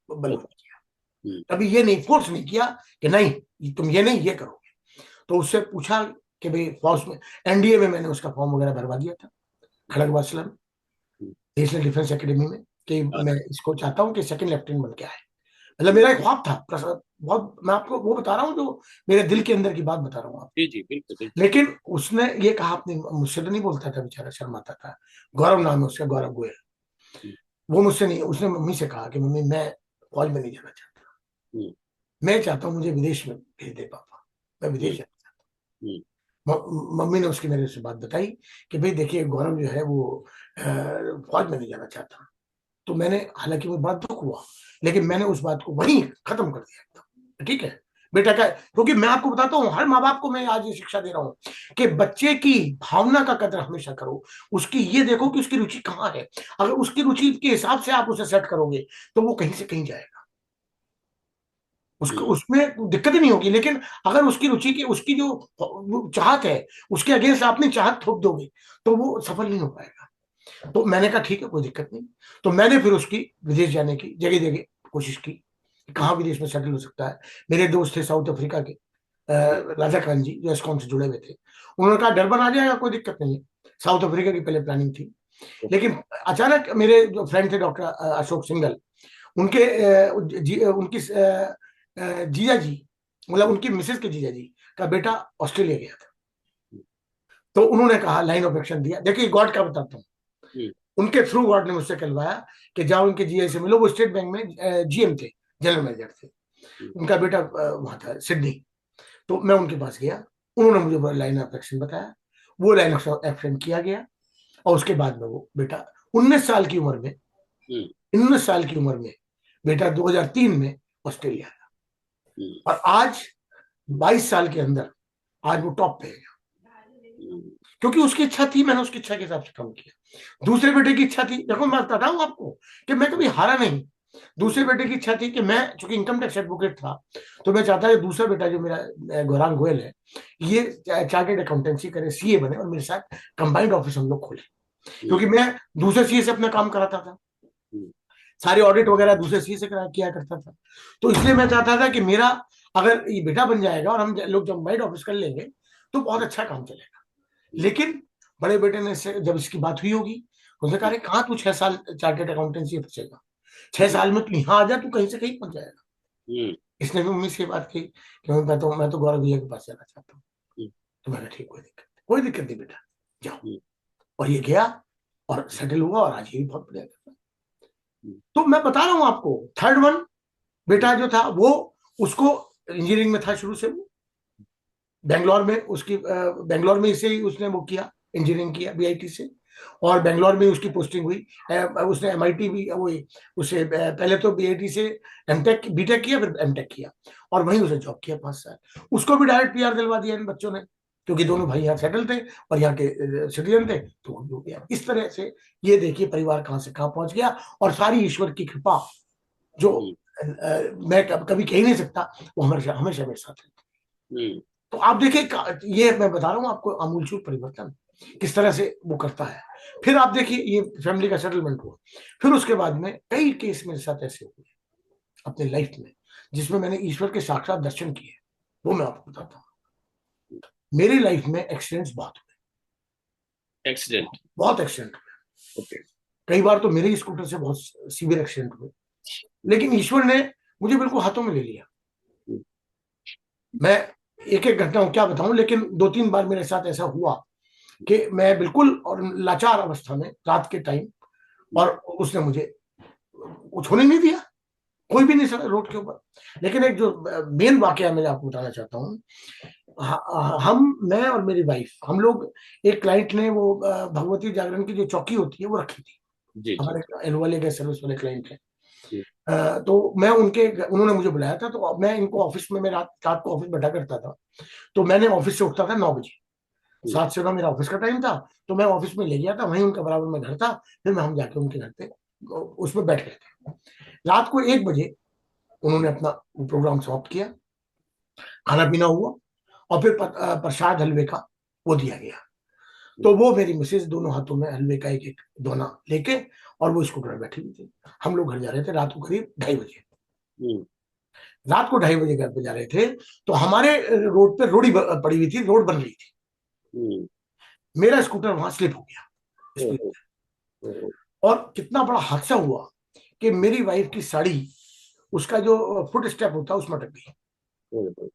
बलवत किया, कभी ये नहीं फोर्स नहीं किया कि नहीं तुम ये नहीं ये करोगे। तो उससे पूछा कि भाई फौज में, एनडीए में मैंने उसका फॉर्म वगैरह भरवा दिया था, खड़गवासला में, नेशनल डिफेंस एकेडमी में, कि मैं इसको चाहता हूँ कि सेकंड लेफ्टिनेंट बन के आए। मतलब मेरा एक ख्वाब था बहुत, मैं आपको वो बता रहा हूँ जो मेरे दिल के अंदर की बात बता रहा हूँ आप। जी जी, बिल्कुल बिल्कुल। लेकिन उसने ये कहा, अपने मुझसे तो नहीं बोलता था बेचारा, शर्माता था, गौरव नाम है उसका, गौरव गोयल। वो मुझसे नहीं, उसने मम्मी से कहा कि मम्मी मैं फौज में नहीं जाना चाहता, मैं चाहता हूँ मुझे विदेश में भेज दे पापा, मैं विदेश जाना चाहता हूँ। मम्मी ने उसकी मेरे से बात बताई कि भाई देखिए गौरव जो है वो फौज में नहीं जाना चाहता। तो मैंने, हालांकि मुझे बड़ा दुख हुआ, लेकिन मैंने उस बात को वहीं खत्म कर दिया एकदम, ठीक है बेटा का, क्योंकि मैं आपको बताता हूँ, हर माँ बाप को मैं आज ये शिक्षा दे रहा हूँ कि बच्चे की भावना का कदर हमेशा करो, उसकी ये देखो कि उसकी रुचि कहाँ है। अगर उसकी रुचि के हिसाब से आप उसे सेट करोगे तो वो कहीं से कहीं जाएगा, उसको उसमें दिक्कत ही नहीं होगी। लेकिन अगर उसकी रुचि की, उसकी जो वो चाहत है, उसके अगेंस्ट आपने चाहत थोप दोगे तो वो सफल नहीं हो पाएगा। तो मैंने कहा ठीक है कोई दिक्कत नहीं। तो मैंने फिर उसकी विदेश जाने की जगह जगह कोशिश की, कहाँ विदेश में सेटल हो सकता है। मेरे दोस्त थे साउथ अफ्रीका के, राजा खान जी, जो एस्कॉम से जुड़े हुए थे। उन्होंने कहा डरबन आ जाएगा, कोई दिक्कत नहीं है। साउथ अफ्रीका की पहले प्लानिंग थी। लेकिन अचानक मेरे जो फ्रेंड थे डॉक्टर अशोक सिंघल, उनके उनकी जीजा जी, मतलब उनकी मिसेज के जीजा जी का बेटा ऑस्ट्रेलिया गया था। तो उन्होंने कहा, लाइन ऑफ एक्शन दिया, देखिए गॉड का बताता हूँ, उनके थ्रू गॉड ने मुझसे कहलवाया कि जाओ उनके जीआई से मिलो। वो स्टेट बैंक में जीएम थे, जनरल मैनेजर थे, उनका बेटा वहां था सिडनी। तो मैं उनके पास गया, उन्होंने मुझे लाइन ऑफ एक्शन बताया, वो लाइन ऑफ एक्शन किया गया। और उसके बाद में वो बेटा 19 साल की उम्र में, 19 साल की उम्र में बेटा 2003 में ऑस्ट्रेलिया आया, और आज 22 साल के अंदर आज वो टॉप पे है। क्योंकि उसकी इच्छा थी, मैंने उसकी इच्छा के हिसाब से काम किया। दूसरे बेटे की इच्छा थी, देखो मैं बता रहा हूं आपको कि मैं कभी हारा नहीं। दूसरे बेटे की इच्छा थी कि मैं, चूंकि इनकम टैक्स एडवोकेट था, तो मैं चाहता कि दूसरा बेटा जो मेरा गौरांग गोयल है, ये चार्टेड अकाउंटेंसी करे, सीए बने, और मेरे साथ कंबाइंड ऑफिस हम लोग खोले। क्योंकि मैं दूसरे सीए से अपना काम कराता था, सारे ऑडिट वगैरह दूसरे सीए से किया करता था। तो इसलिए मैं चाहता था कि मेरा, अगर ये बेटा बन जाएगा और हम लोग कंबाइंड ऑफिस कर लेंगे तो बहुत अच्छा काम चलेगा। लेकिन बड़े बेटे ने से जब इसकी बात हुई होगी, उसने कहा, कहाँ तू 6 साल चार्टेड अकाउंटेंसी बचेगा, 6 साल में तू यहाँ आ जा, तू कहीं से कहीं पहुंच जाएगा। इसने भी मम्मी से बात की कि मैं तो गौरव भैया के पास जाना चाहता हूँ। तो मैंने, ठीक, कोई दिक्कत नहीं बेटा, जाओ। और ये गया और सेटल हुआ, और आज ये भी बहुत बढ़िया करता है। तो मैं बता रहा हूँ आपको, थर्ड वन बेटा जो था वो, उसको इंजीनियरिंग में था शुरू से, वो बेंगलोर में, उसकी बेंगलोर में इसे ही उसने वो किया, इंजीनियरिंग किया बीआईटी से, और बेंगलोर में उसकी पोस्टिंग हुई। उसने एमआईटी भी वो, उसे पहले तो बीआईटी से एमटेक बीटेक किया, फिर एमटेक किया, और वहीं उसे जॉब किया 5 साल। उसको भी डायरेक्ट पीआर दिलवा दिया इन बच्चों ने, क्योंकि दोनों भाई यहाँ सेटल थे और यहाँ के सिटीजन थे, तो हो गया इस तरह से। ये देखिए परिवार कहाँ से कहाँ पहुंच गया, और सारी ईश्वर की कृपा जो मैं कभी कह ही नहीं सकता, वो हमेशा हमेशा मेरे साथ है। तो आप देखिए, ये मैं बता रहा हूँ आपको, आमूलचूल परिवर्तन किस तरह से वो करता है। फिर आप देखिए, ये फैमिली का सेटलमेंट हुआ, फिर उसके बाद में कई केस मेरे साथ ऐसे हुए अपने लाइफ में, जिसमें मैंने ईश्वर के साक्षात दर्शन किए, वो मैं आपको बताता हूँ। मेरी लाइफ में एक्सीडेंट्स बहुत हुए, एक्सीडेंट। बहुत एक्सीडेंट हुए। ओके। कई बार तो मेरे ही स्कूटर से बहुत सीवियर एक्सीडेंट हुए, लेकिन ईश्वर ने मुझे बिल्कुल हाथों में ले लिया। मैं एक एक घटना क्या बताऊं, लेकिन 2-3 बार मेरे साथ ऐसा हुआ कि मैं बिल्कुल और लाचार अवस्था में रात के टाइम, और उसने मुझे कुछ होने नहीं दिया, कोई भी नहीं सर रोड के ऊपर। लेकिन एक जो मेन वाकया मैं आपको बताना चाहता हूँ, हम, मैं और मेरी वाइफ, हम लोग, एक क्लाइंट ने वो भगवती जागरण की जो चौकी होती है वो रखी थी, जी जी हमारे एनुअल गैस सर्विस वाले क्लाइंट है। तो मैं उन्होंने मुझे बुलाया था, तो मैं इनको ऑफिस में, मैं रात रात को ऑफिस बैठा करता था। तो मैंने ऑफिस से उठता था 9 बजे, हम्म, 7 से 9 मेरा ऑफिस का टाइम था। तो मैं ऑफिस में ले गया था, वहीं उनका बराबर में घर था। फिर मैं हम जाके उनके घर पे उसमें बैठ गए थे। रात को 1 बजे उन्होंने अपना प्रोग्राम समाप्त किया, खाना पीना हुआ, और फिर प्रसाद हलवे का वो दिया गया। तो वो मेरी मिसेज दोनों हाथों में हलवे का एक एक दोना लेके, और वो स्कूटर में बैठी हुई थी। हम लोग घर जा रहे थे रात को करीब 2:30 बजे। हम्म, रात को 2:30 बजे घर पे जा रहे थे, तो हमारे रोड पे रोड़ी पड़ी हुई थी, रोड बन रही थी। हम्म, मेरा स्कूटर वहां स्लिप हो गया स्पीड ओहो, में। ओहो, और कितना बड़ा हादसा हुआ कि मेरी वाइफ की साड़ी, उसका जो फुट स्टेप होता है उसमें अटक गई, ओहो,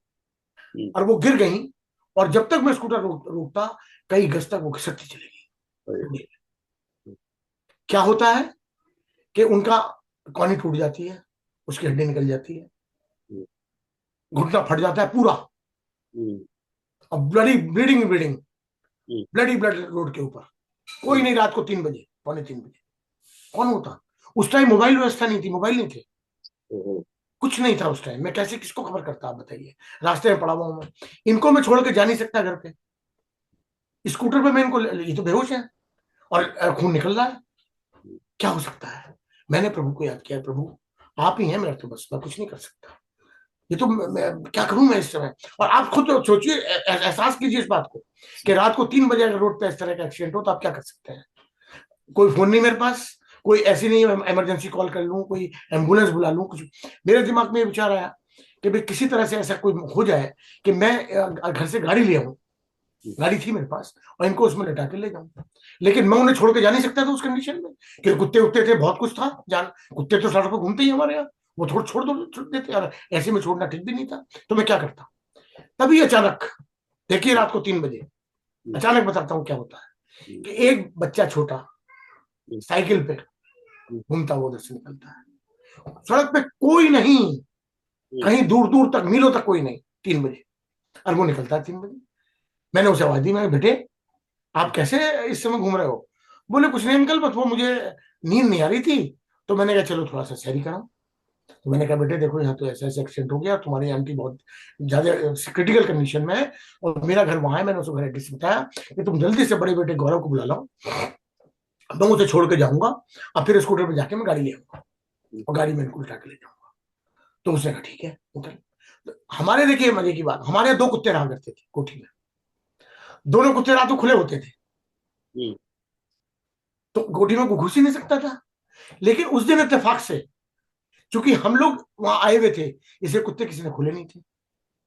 हम्म, और वो गिर गई। और जब तक मैं स्कूटर रोकता, कई गज तक वो घिसकती चली ओहो, गई। क्या होता है कि उनका कॉनी टूट जाती है, उसकी हड्डी निकल जाती है, हम्म, घुटना फट जाता है पूरा, हम्म, और ब्लडी ब्लीडिंग ब्लीडिंग, हम्म, ब्लडी ब्लड रोड के ऊपर। कोई हम्म, नहीं, रात को 3 बजे, पौने 3 बजे, कौन होता? उस टाइम मोबाइल व्यवस्था नहीं थी, मोबाइल नहीं थे, ओहो, कुछ नहीं था उस टाइम। मैं कैसे किसको खबर करता, आप बताइए। रास्ते में पड़ा हुआ हूं मैं, इनको मैं छोड़ के जा नहीं सकता घर पे। स्कूटर पे मैं इनको ये तो बेहोश है, और खून निकल रहा है। क्या हो सकता है? मैंने प्रभु को याद किया, प्रभु आप ही हैं मेरा, तो बस मैं कुछ नहीं कर सकता। ये तो मैं क्या करूं मैं इस समय? और आप खुद तो सोचिए, एहसास कीजिए इस बात को, कि रात को 3 बजे अगर रोड पे इस तरह का एक्सीडेंट हो तो आप क्या कर सकते हैं? कोई फोन नहीं मेरे पास, कोई ऐसी नहीं इमरजेंसी कॉल कर लूं, कोई एम्बुलेंस बुला लूं, कुछ। मेरे दिमाग में ये विचार आया कि भाई किसी तरह से ऐसा कोई हो जाए कि मैं घर से गाड़ी ले आऊं। गाड़ी थी मेरे पास, और इनको उसमें लेटा के ले जाऊं। लेकिन मैं उन्हें छोड़ के जा नहीं सकता था उस कंडीशन में, कि कुत्ते उत्ते थे, बहुत कुछ था जान। कुत्ते तो सड़क पर घूमते ही हमारे यहाँ, वो थोड़ा छोड़ देते यार, ऐसे में छोड़ना ठीक भी नहीं था। तो मैं क्या करता? तभी अचानक, देखिए रात को 3 बजे, हम्म, अचानक बताता हूँ क्या होता है। हम्म, कि एक बच्चा छोटा हम्म, साइकिल पे हम्म, घूमता हुआ उधर से निकलता है। सड़क पे कोई नहीं, हम्म, कहीं दूर दूर तक, मीलों तक कोई नहीं, 3 बजे। और वो निकलता है 3 बजे। मैंने उसे आवाज दी, मैं बेटे आप कैसे इस समय घूम रहे हो? बोले कुछ नहीं अंकल, बस वो मुझे नींद नहीं आ रही थी, तो मैंने कहा चलो थोड़ा सा सैरी कराऊं। तो मैंने कहा बेटे देखो, यहाँ तो ऐसा ऐसा एक्सीडेंट हो गया, तुम्हारी आंटी बहुत ज्यादा क्रिटिकल कंडीशन में है, और मेरा घर वहां है। मैंने उसको घर एड्रेस बताया कि तुम जल्दी से बड़े बेटे गौरव को बुला लो, अब मैं उसे छोड़ के जाऊंगा, और फिर स्कूटर पे जाके मैं गाड़ी ले आऊंगा, और गाड़ी में इनको उठा के ले जाऊंगा। तो उसने कहा ठीक है अंकल। तो हमारे, देखिए मजे की बात, हमारे यहाँ 2 कुत्ते रहा करते थे कोठी में। दोनों कुत्ते रात को खुले होते थे, हम्म, तो कोठी में कोई घुस ही नहीं सकता था। लेकिन उस दिन इत्तेफाक से, चूंकि हम लोग वहां आए हुए थे, इसलिए कुत्ते किसी ने खुले नहीं थे,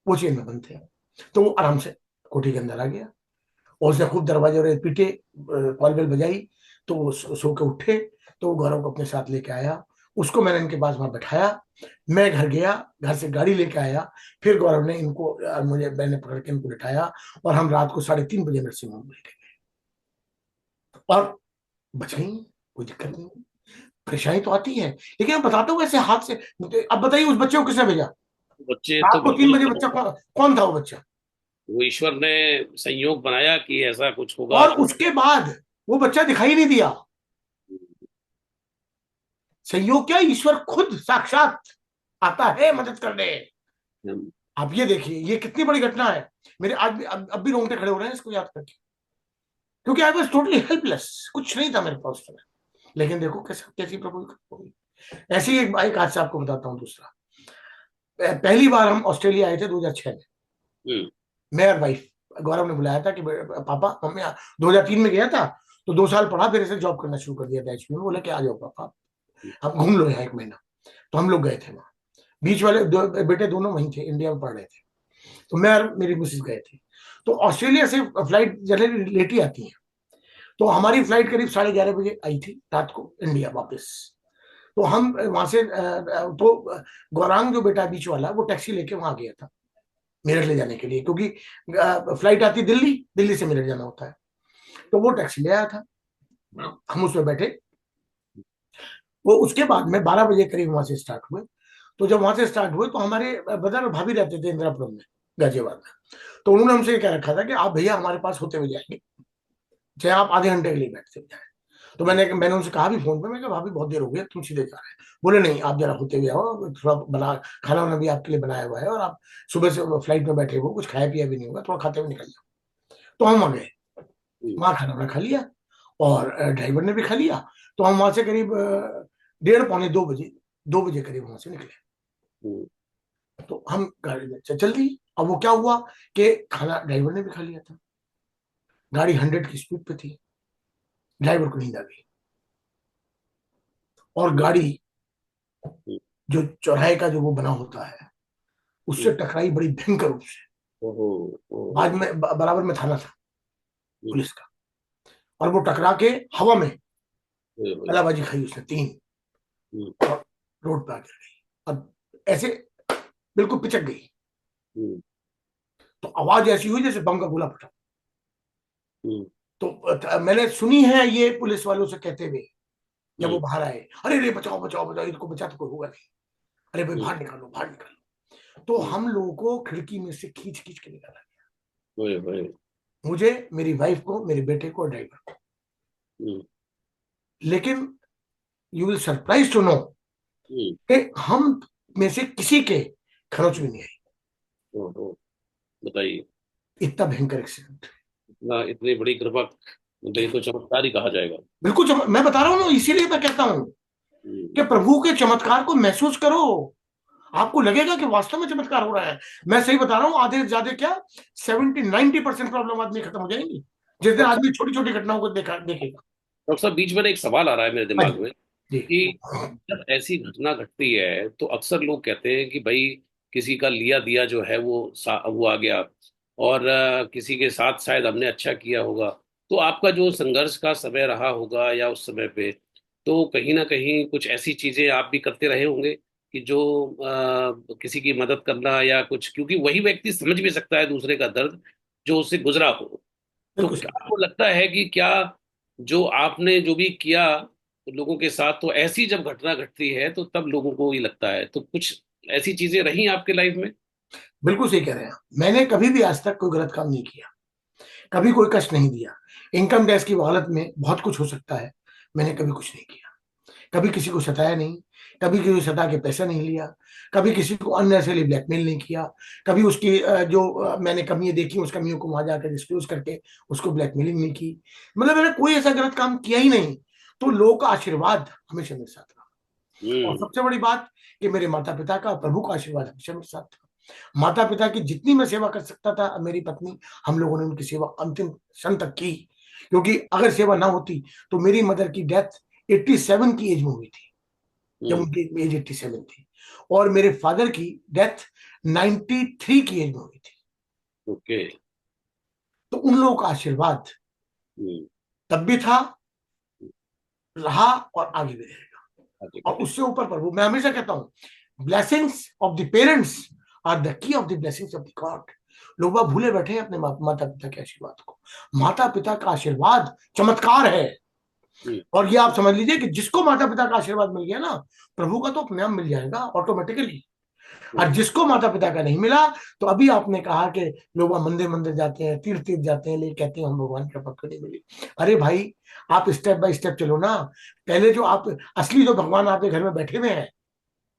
वो चेन में बंद थे। तो वो आराम से कोठी के अंदर आ गया, और उसने खूब दरवाजे और पीटे, कॉल बेल बजाई। तो वो सो के उठे, तो वो गौरव को अपने साथ लेके आया। उसको मैंने इनके पास वहां बैठाया, मैं घर गया, घर से गाड़ी लेके आया। फिर गौरव ने इनको मुझे, मैंने पकड़ के इनको लिटाया, और हम रात को 3:30 बजे नर्सिंग होम लेके गए, और बच गई, कोई दिक्कत नहीं। परेशानी तो आती है, लेकिन मैं बताता हूँ ऐसे हाथ से। अब बताइए उस बच्चे को किसने भेजा? बच्चे तो रात को तीन बिल्कुल, बजे बच्चा कौन था वो बच्चा? वो ईश्वर ने संयोग बनाया कि ऐसा कुछ होगा और तो। उसके बाद वो बच्चा दिखाई नहीं दिया। संयोग क्या, ईश्वर खुद साक्षात आता है मदद करने। हम्म, आप ये देखिए, ये कितनी बड़ी घटना है। मेरे आज भी, अब भी रोंगटे खड़े हो रहे हैं इसको याद करके, क्योंकि आई वॉज टोटली हेल्पलेस, कुछ नहीं था मेरे पास उस समय। लेकिन देखो कैसे, कैसी प्रभु की कृपा हुई। ऐसे ही एक हादसा आपको बताता हूँ दूसरा। पहली बार हम ऑस्ट्रेलिया आए थे 2006 में, हम्म, मैं और वाइफ। गौरव ने बुलाया था कि पापा मम्मी, 2003 में गया था, तो 2 साल पढ़ा, फिर ऐसे जॉब करना शुरू कर दिया था एचपी में। बोला कि आ जाओ पापा, आप घूम लो यहाँ 1 महीना। तो हम लोग गए थे वहाँ। बीच वाले बेटे दोनों वहीं थे, इंडिया में पढ़ रहे थे। तो मैं और मेरी मिसेज गए थे। तो ऑस्ट्रेलिया से फ्लाइट जनरली लेट ही आती है, तो हमारी फ्लाइट करीब 11:30 बजे आई थी रात को इंडिया वापस। तो हम वहां से तो गौरांग जो बेटा बीच वाला, वो टैक्सी लेके वहां गया था मेरठ ले जाने के लिए, क्योंकि फ्लाइट आती दिल्ली, दिल्ली से मेरठ जाना होता है। तो वो टैक्सी ले आया था, हम उसमें बैठे। वो उसके बाद में 12 बजे करीब वहां से स्टार्ट हुए। तो जब वहां से स्टार्ट हुए, तो हमारे ब्रदर और भाभी रहते थे इंदिरापुरम में, गाजियाबाद में। तो उन्होंने हमसे ये कह रखा था कि आप भैया हमारे पास होते हुए जाएंगे, चाहे आप आधे घंटे के लिए बैठते जाए। तो मैंने मैंने उनसे कहा भी फोन पे, मैं कहा भाभी बहुत देर हो गई, तुम सीधे जा रहे हैं। बोले नहीं, आप जरा होते हुए आओ, थोड़ा बना, खाना वाना भी आपके लिए बनाया हुआ है, और आप सुबह से फ्लाइट में बैठे हो, कुछ खाया पिया भी नहीं होगा, थोड़ा खाते हुए निकल जाओ। तो हम आ गए, हम्म, वहां खाना वाना खा लिया, और ड्राइवर ने भी खा लिया। तो हम वहां से करीब 1:30 पौने 2 बजे, 2 बजे करीब वहां से निकले। हम्म, तो हम गाड़ी में चल दी। अब वो क्या हुआ कि खाना ड्राइवर ने भी खा लिया था, गाड़ी 100 की स्पीड पे थी, ड्राइवर को नींद आ गई, और हम्म, गाड़ी हम्म, जो चौराहे का जो वो बना होता है, उससे हम्म, टकराई बड़ी भयंकर रूप से। ओहो, ओहो, बाद में बराबर में थाना था हम्म, पुलिस का, और वो टकरा के हवा में ओए, ओए, कलाबाजी खाई उसने तीन, हम्म, और रोड पे आकर गई, और ऐसे बिल्कुल पिचक गई। हम्म, तो आवाज ऐसी हुई जैसे बम का गोला फटा। हम्म, तो मैंने सुनी है ये पुलिस वालों से कहते हुए, जब वो हम्म, बाहर आए, अरे रे बचाओ बचाओ बचाओ, इसको बचा तो कोई होगा नहीं, अरे भाई हम्म, बाहर निकालो बाहर निकालो। तो हम्म, हम लोगों को खिड़की में से खींच खींच के निकाला, ओए, ओए, मुझे, मेरी वाइफ को, मेरे बेटे को, ड्राइवर को। हम्म, लेकिन you will surprise to know hmm, कि हम में से किसी के खरोच भी नहीं आई। ओहो, बताइए। इतना भयंकर एक्सीडेंट। इतना, इतनी बड़ी कृपा, मतलब ये तो चमत्कार ही कहा जाएगा। बिल्कुल मैं बता रहा हूँ ना, इसीलिए मैं कहता हूँ हम्म, कि प्रभु के चमत्कार को महसूस करो, आपको लगेगा कि वास्तव में चमत्कार हो रहा है। मैं सही बता रहा हूँ, आधे से ज्यादा क्या, 70-90% प्रॉब्लम आदमी खत्म हो जाएंगी जिस दिन डॉक्टर आदमी छोटी छोटी घटनाओं को देखा देखेगा। डॉक्टर साहब, बीच में ना एक सवाल आ रहा है मेरे हाँ दिमाग जी। में जी। कि जब ऐसी घटना घटती है तो अक्सर लोग कहते हैं कि भाई किसी का लिया दिया जो है वो आ गया, और किसी के साथ शायद हमने अच्छा किया होगा। तो आपका जो संघर्ष का समय रहा होगा या उस समय पे, तो कहीं ना कहीं कुछ ऐसी चीजें आप भी करते रहे होंगे कि जो किसी की मदद करना या कुछ, क्योंकि वही व्यक्ति समझ भी सकता है दूसरे का दर्द जो उससे गुजरा हो। तो बिल्कुल क्या सही। आपको लगता है कि क्या जो आपने जो भी किया लोगों के साथ, तो ऐसी जब घटना घटती है तो तब लोगों को ये लगता है, तो कुछ ऐसी चीजें रही आपके लाइफ में? बिल्कुल सही कह रहे हैं आप। मैंने कभी भी आज तक कोई गलत काम नहीं किया, कभी कोई कष्ट नहीं दिया। इनकम टैक्स की वकालत में बहुत कुछ हो सकता है, मैंने कभी कुछ नहीं किया। कभी किसी को सताया नहीं, कभी किसी को सता के पैसा नहीं लिया, कभी किसी को अननेसेसरी ब्लैकमेल नहीं किया, कभी उसकी जो मैंने कमियां देखी उस कमियों को वहां जाकर डिस्क्लोज करके उसको ब्लैकमेलिंग नहीं की। मतलब मैंने कोई ऐसा गलत काम किया ही नहीं। तो लोगों का आशीर्वाद हमेशा मेरे साथ रहा। और हम्म, सबसे बड़ी बात कि मेरे माता पिता का, प्रभु का आशीर्वाद हमेशा मेरे साथ था। माता पिता की जितनी मैं सेवा कर सकता था, मेरी पत्नी, हम लोगों ने उनकी सेवा अंतिम क्षण तक की। क्योंकि अगर सेवा ना होती तो मेरी मदर की डेथ 87 की एज में हुई थी, जब हम्म, उनकी एज 87 थी, और मेरे फादर की डेथ 93 की एज में हुई थी। ओके, तो उन लोगों का आशीर्वाद हम्म, तब भी था, रहा, और आगे भी रहेगा। आगे और बढ़े। उससे ऊपर प्रभु, मैं हमेशा कहता हूं, blessings of the parents are the key of the blessings of the God. लोग बाग भूले बैठे हैं अपने माता पिता के आशीर्वाद को। माता पिता का आशीर्वाद चमत्कार है। हम्म, और ये आप समझ लीजिए कि जिसको माता पिता का आशीर्वाद मिल गया ना, प्रभु का तो अपने आप मिल जाएगा ऑटोमेटिकली। और हम्म, जिसको माता पिता का नहीं मिला, तो अभी आपने कहा कि लोग मंदिर मंदिर जाते हैं, तीर्थ तीर्थ जाते हैं, लेकिन कहते हैं हम भगवान की कृपा क्यों नहीं मिली। अरे भाई, आप स्टेप बाय स्टेप चलो ना। पहले जो आप, असली जो भगवान आपके घर में बैठे हुए हैं,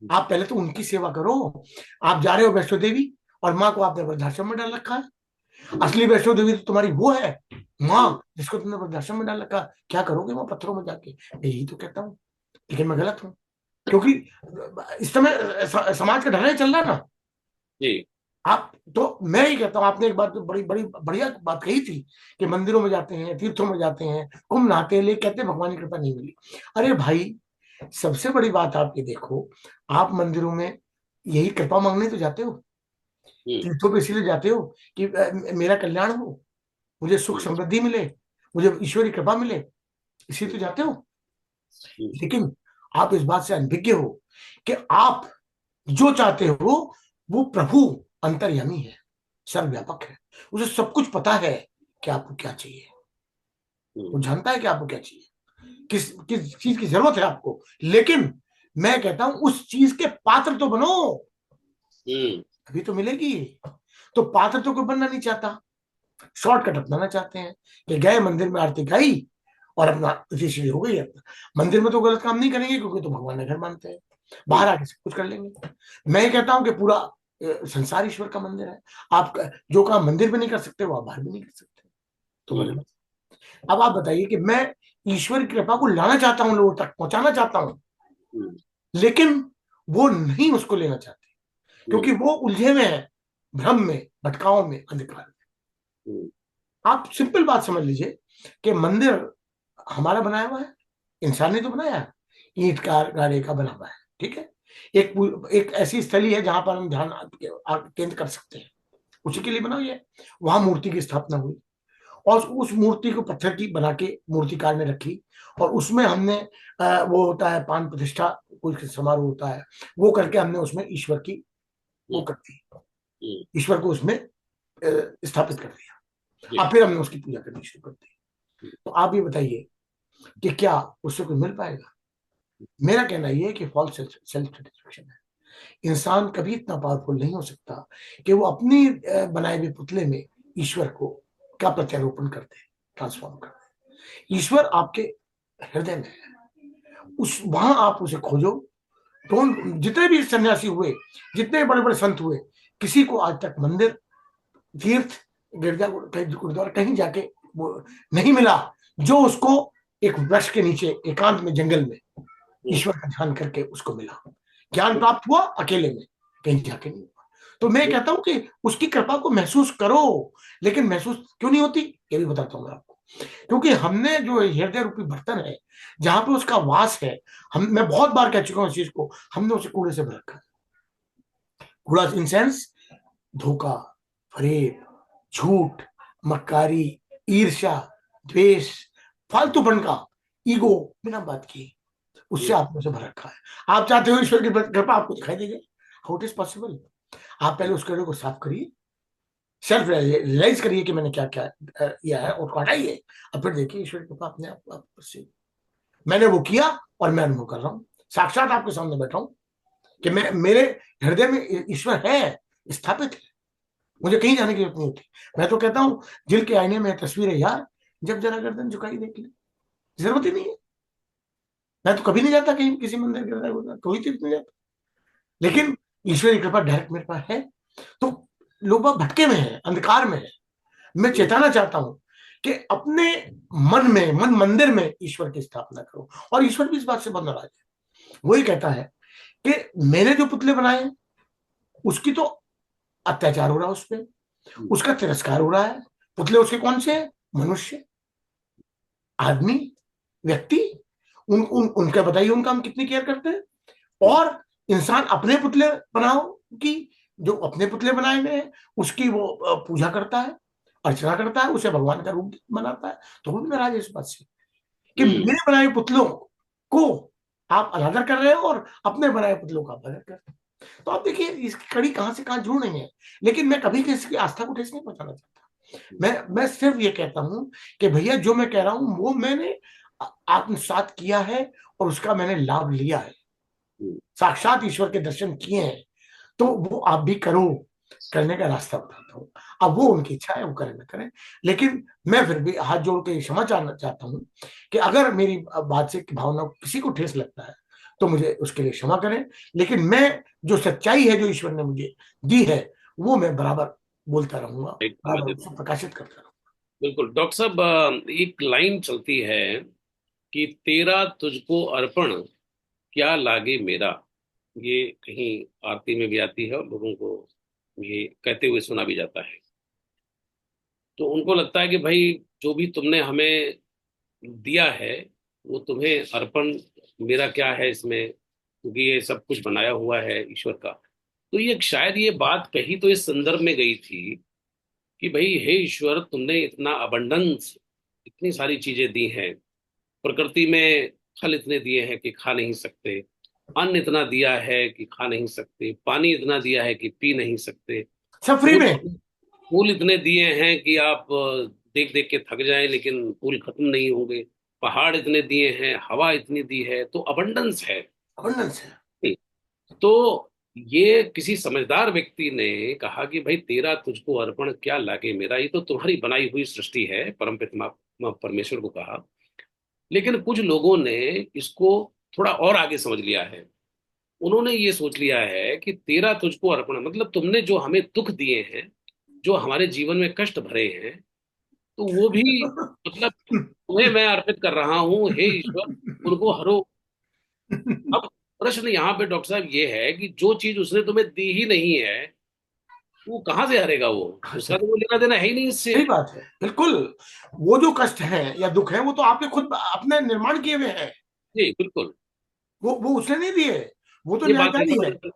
आप पहले तो उनकी सेवा करो। आप जा रहे हो वैष्णो देवी, और माँ को आपने वृद्धाश्रम में डाल रखा है। हम्म, असली वैष्णो देवी तो तुम्हारी वो है, माँ, हम्म, जिसको तुमने वृद्धाश्रम में डाल रखा। क्या करोगे वहां पत्थरों में जाके? मैं यही तो कहता हूँ, लेकिन मैं गलत हूँ। क्योंकि इस समय समाज का ढलान चल रहा है ना। जी, आप तो, मैं ही कहता हूँ, आपने एक बात बड़ी बड़ी बढ़िया बात कही थी कि मंदिरों में जाते हैं, तीर्थों में जाते हैं, कुंभ नहाते हैं, लेकिन कहते हैं भगवान की कृपा नहीं मिली। अरे भाई, सबसे बड़ी बात आप ये देखो, आप मंदिरों में यही कृपा मांगने तो जाते हो, हम्म, तीर्थों पे इसीलिए जाते हो कि मेरा कल्याण हो, मुझे सुख हम्म, समृद्धि मिले, मुझे ईश्वरी कृपा मिले, इसीलिए तो हम्म, जाते हो। हम्म, लेकिन आप इस बात से अनभिज्ञ हो कि आप जो चाहते हो, वो प्रभु अंतर्यामी है, सर्वव्यापक है, उसे सब कुछ पता है कि आपको क्या चाहिए। हम्म, वो जानता है कि आपको क्या चाहिए, किस किस चीज की जरूरत है आपको। लेकिन मैं कहता हूं, उस चीज के पात्र तो बनो, हम्म, अभी तो मिलेगी। तो पात्र तो कोई बनना नहीं चाहता, शॉर्टकट अपनाना चाहते हैं कि गए मंदिर में आरती गाई और अपना इसलिए हो गई अपना। मंदिर में तो गलत काम नहीं करेंगे क्योंकि तो भगवान का घर मानते हैं, बाहर आके सब कुछ कर लेंगे। मैं ये कहता हूँ कि पूरा संसार ईश्वर का मंदिर है। आप जो काम मंदिर में नहीं कर सकते वो आप बाहर भी नहीं कर सकते। तो हम्म, मतलब अब आप बताइए कि मैं ईश्वर की कृपा को लाना चाहता हूँ, लोगों तक पहुंचाना चाहता हूँ, हम्म, लेकिन वो नहीं उसको लेना चाहते हम्म, क्योंकि वो उलझे में है, भ्रम में, भटकाव में, अंधकार में। हम्म, आप सिंपल बात समझ लीजिए कि मंदिर हमारा बनाया हुआ है, इंसान ने तो बनाया है, ईंट का गाड़े का बना हुआ है, ठीक है। एक ऐसी स्थली है जहां पर हम ध्यान केंद्र कर सकते हैं, उसी के लिए बना हुआ है। वहां मूर्ति की स्थापना हुई और उस मूर्ति को पत्थर की बना के मूर्तिकार ने रखी, और उसमें हमने वो होता है पान प्रतिष्ठा, कोई समारोह होता है, वो करके हमने उसमें ईश्वर की वो हम्म, कर दी, हम्म, ईश्वर को उसमें स्थापित कर दिया। जी, अब फिर हमने उसकी पूजा करनी शुरू कर दी। हम्म, तो आप ये बताइए कि क्या उससे कुछ मिल पाएगा? मेरा कहना यह है कि फॉल्स सेल्फ सेटिस्फेक्शन है। इंसान कभी इतना पावरफुल नहीं हो सकता कि वो अपनी बनाए हुए पुतले में ईश्वर को का प्रत्यारोपण कर दे, ट्रांसफॉर्म कर दे। ईश्वर आपके हृदय में है, उस वहां आप उसे खोजो। डोंट, जितने भी सन्यासी हुए, जितने बड़े बड़े संत हुए, किसी को आज तक मंदिर, तीर्थ, गिरजा, कहीं गुरुद्वारा कहीं जाके वो नहीं मिला जो उसको एक वृक्ष के नीचे एकांत में जंगल में हम्म, ईश्वर का ध्यान करके उसको मिला। ज्ञान प्राप्त हुआ अकेले में, कहीं जाके नहीं हुआ। तो मैं कहता हूं कि उसकी कृपा को महसूस करो, लेकिन महसूस क्यों नहीं होती ये भी बताता हूँ मैं आपको। क्योंकि हमने जो हृदय रूपी बर्तन है, जहां पे उसका वास है, हम, मैं बहुत बार कह चुका हूं इस चीज को, हमने उसे कूड़े से भर रखा है। कूड़ा इन सेंस धोखा, फरेब, झूठ, मक्कारी, ईर्ष्या, द्वेष, फालतूपन का, ईगो, बिना बात की, उससे हम्म, आपने उसे भर रखा है। आप चाहते हो ईश्वर की कृपा आपको दिखाई देगी? How it is possible? आप पहले उस कीड़े को साफ करिए, सेल्फ रियलाइज करिए कि मैंने क्या क्या किया है और हटाइए। अब फिर देखिए ईश्वर की कृपा अपने आप से, मैंने वो किया और मैं अनुभव कर रहा हूँ, साक्षात आपके सामने बैठा हूँ कि मैं, मेरे हृदय में ईश्वर है, स्थापित है। मुझे कहीं जाने की जरूरत नहीं होती। मैं तो कहता हूँ दिल के आईने में तस्वीर है यार, जब जरा गर्दन झुकाई देख ले, जरूरत ही नहीं है। मैं तो कभी नहीं जाता कहीं, किसी मंदिर के कोई तीर्थ नहीं जाता, हम्म, लेकिन ईश्वर की कृपा डायरेक्ट मेरे पास है। तो लोग बाग भटके में है, अंधकार में है। मैं हम्म, चेताना चाहता हूं कि अपने मन में, मन मंदिर में ईश्वर की स्थापना करो। और ईश्वर भी इस बात से बहुत नाराज है। वही कहता है कि मैंने जो पुतले बनाए हैं उसकी तो अत्याचार हो रहा है उस पर, हम्म, उसका तिरस्कार हो रहा है। पुतले उसके कौन से हैं? मनुष्य, आदमी, व्यक्ति। उनका बताइए, उनका हम कितनी केयर करते हैं। हम्म, और इंसान अपने पुतले बनाओ कि जो अपने पुतले बनाए गए हैं उसकी वो पूजा करता है, अर्चना करता है, उसे भगवान का रूप बनाता है। तो वो भी नाराज है इस बात से कि हम्म, मेरे बनाए पुतलों को आप अनादर कर रहे हो और अपने बनाए पुतलों का आदर कर रहे हो। तो आप देखिए इसकी कड़ी कहां से कहां जुड़ रही है। लेकिन मैं कभी किसी की आस्था को ठेस नहीं पहुंचाना चाहता। मैं सिर्फ ये कहता हूं कि भैया जो मैं कह रहा हूं वो मैंने आत्मसात किया है और उसका मैंने लाभ लिया है, हम्म, साक्षात ईश्वर के दर्शन किए हैं। तो वो आप भी करो, करने का रास्ता बताता हूँ। अब वो उनकी इच्छा है, वो करें ना करें। लेकिन मैं फिर भी हाथ जोड़ के क्षमा चाहना चाहता हूँ कि अगर मेरी बात से भावना को किसी को ठेस लगता है तो मुझे उसके लिए क्षमा करें। लेकिन मैं जो सच्चाई है जो ईश्वर ने मुझे दी है वो मैं बराबर बोलता रहूंगा, एक बराबर आदित्य, उसको प्रकाशित करता रहूंगा। बिल्कुल डॉक्टर साहब, एक लाइन चलती है कि तेरा तुझको अर्पण क्या लागे मेरा। ये कहीं आरती में भी आती है और लोगों को ये कहते हुए सुना भी जाता है। तो उनको लगता है कि भाई जो भी तुमने हमें दिया है वो तुम्हें अर्पण, मेरा क्या है इसमें, क्योंकि ये सब कुछ बनाया हुआ है ईश्वर का। तो ये शायद ये बात कही तो इस संदर्भ में गई थी कि भाई हे ईश्वर, तुमने इतना अबंडेंस, इतनी सारी चीजें दी हैं, प्रकृति में फल इतने दिए हैं कि खा नहीं सकते, अन्न इतना दिया है कि खा नहीं सकते, पानी इतना दिया है कि पी नहीं सकते, सब फ्री फूल में। फूल इतने दिए हैं कि आप देख देख के थक जाएं लेकिन फूल खत्म नहीं होंगे, पहाड़ इतने दिए हैं, हवा इतनी दी है, तो अबंडेंस है। अबंडेंस है। तो ये किसी समझदार व्यक्ति ने कहा कि भाई तेरा तुझको अर्पण क्या लागे मेरा, ये तो तुम्हारी बनाई हुई सृष्टि है, परमपिता परमेश्वर को कहा। लेकिन कुछ लोगों ने इसको थोड़ा और आगे समझ लिया है। उन्होंने ये सोच लिया है कि तेरा तुझको अर्पण, मतलब तुमने जो हमें दुख दिए हैं, जो हमारे जीवन में कष्ट भरे हैं, तो वो भी, मतलब तुम्हें मैं अर्पित कर रहा हूँ हे ईश्वर, उनको हरो। अब प्रश्न यहाँ पे डॉक्टर साहब ये है कि जो चीज उसने तुम्हें दी ही नहीं है, वो कहाँ से हारेगा? वो उसका तो वो लेना देना है ही नहीं इससे। सही बात है, बिल्कुल। वो जो कष्ट है या दुख है वो तो आपने खुद अपने निर्माण किए हुए हैं। जी बिल्कुल। वो उसने नहीं दिए। वो तो ये बात है न्यायकारी है। ना।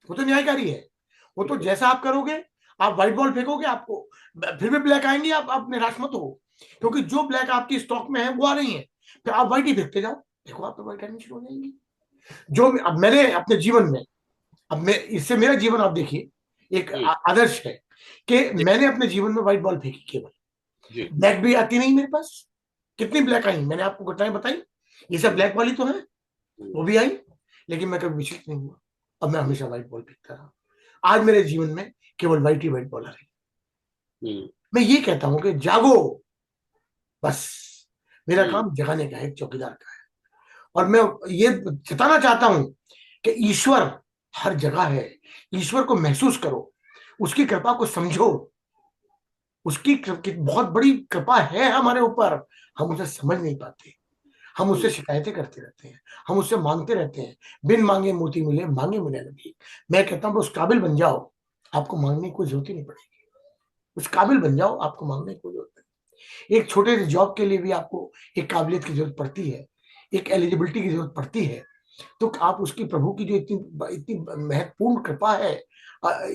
वो तो न्यायकारी है। वो तो बिल्कुल। जैसा आप करोगे, आप व्हाइट बॉल फेंकोगे, आपको फिर भी ब्लैक आएंगी, आप निराश मत हो। क्योंकि जो ब्लैक आपकी स्टॉक में है वो आ रही है, फिर आप व्हाइट ही फेंकते जाओ, देखो आप तो व्हाइट आनी शुरू हो जाएंगी। जो अब मैंने अपने जीवन में, अब मैं इससे मेरा जीवन आप देखिए, एक हम्म। आदर्श है कि जी। मैंने अपने जीवन में व्हाइट बॉल फेंकी केवल। जी। ब्लैक भी आती नहीं मेरे पास। कितनी ब्लैक आई मैंने आपको घटनाएं बताई, ये सब हम्म। ब्लैक वाली तो है, हम्म। वो भी आई। लेकिन मैं कभी विचलित नहीं हुआ। अब मैं हमेशा व्हाइट बॉल फेंकता रहा। आज मेरे जीवन में केवल व्हाइट ही व्हाइट बॉल आ रही। हम्म। मैं ये कहता हूं कि जागो, बस। मेरा हम्म। काम जगाने का है, एक चौकीदार का है। और मैं ये जताना चाहता हूं कि ईश्वर हर जगह है। ईश्वर को महसूस करो, उसकी कृपा को समझो। बहुत बड़ी कृपा है हमारे ऊपर, हम उसे समझ नहीं पाते। हम उससे हम्म। शिकायतें करते रहते हैं, हम उससे मांगते रहते हैं। बिन मांगे मोती मिले, मांगे मिले नबी। मैं कहता हूं उस काबिल बन जाओ, आपको मांगने की कोई जरूरत ही नहीं पड़ेगी। उस काबिल बन जाओ, आपको मांगने की कोई जरूरत नहीं। एक छोटे से जॉब के लिए भी आपको एक काबिलियत की जरूरत पड़ती है, एक एलिजिबिलिटी की जरूरत पड़ती है। तो आप उसकी प्रभु की जो इतनी इतनी महत्वपूर्ण कृपा है,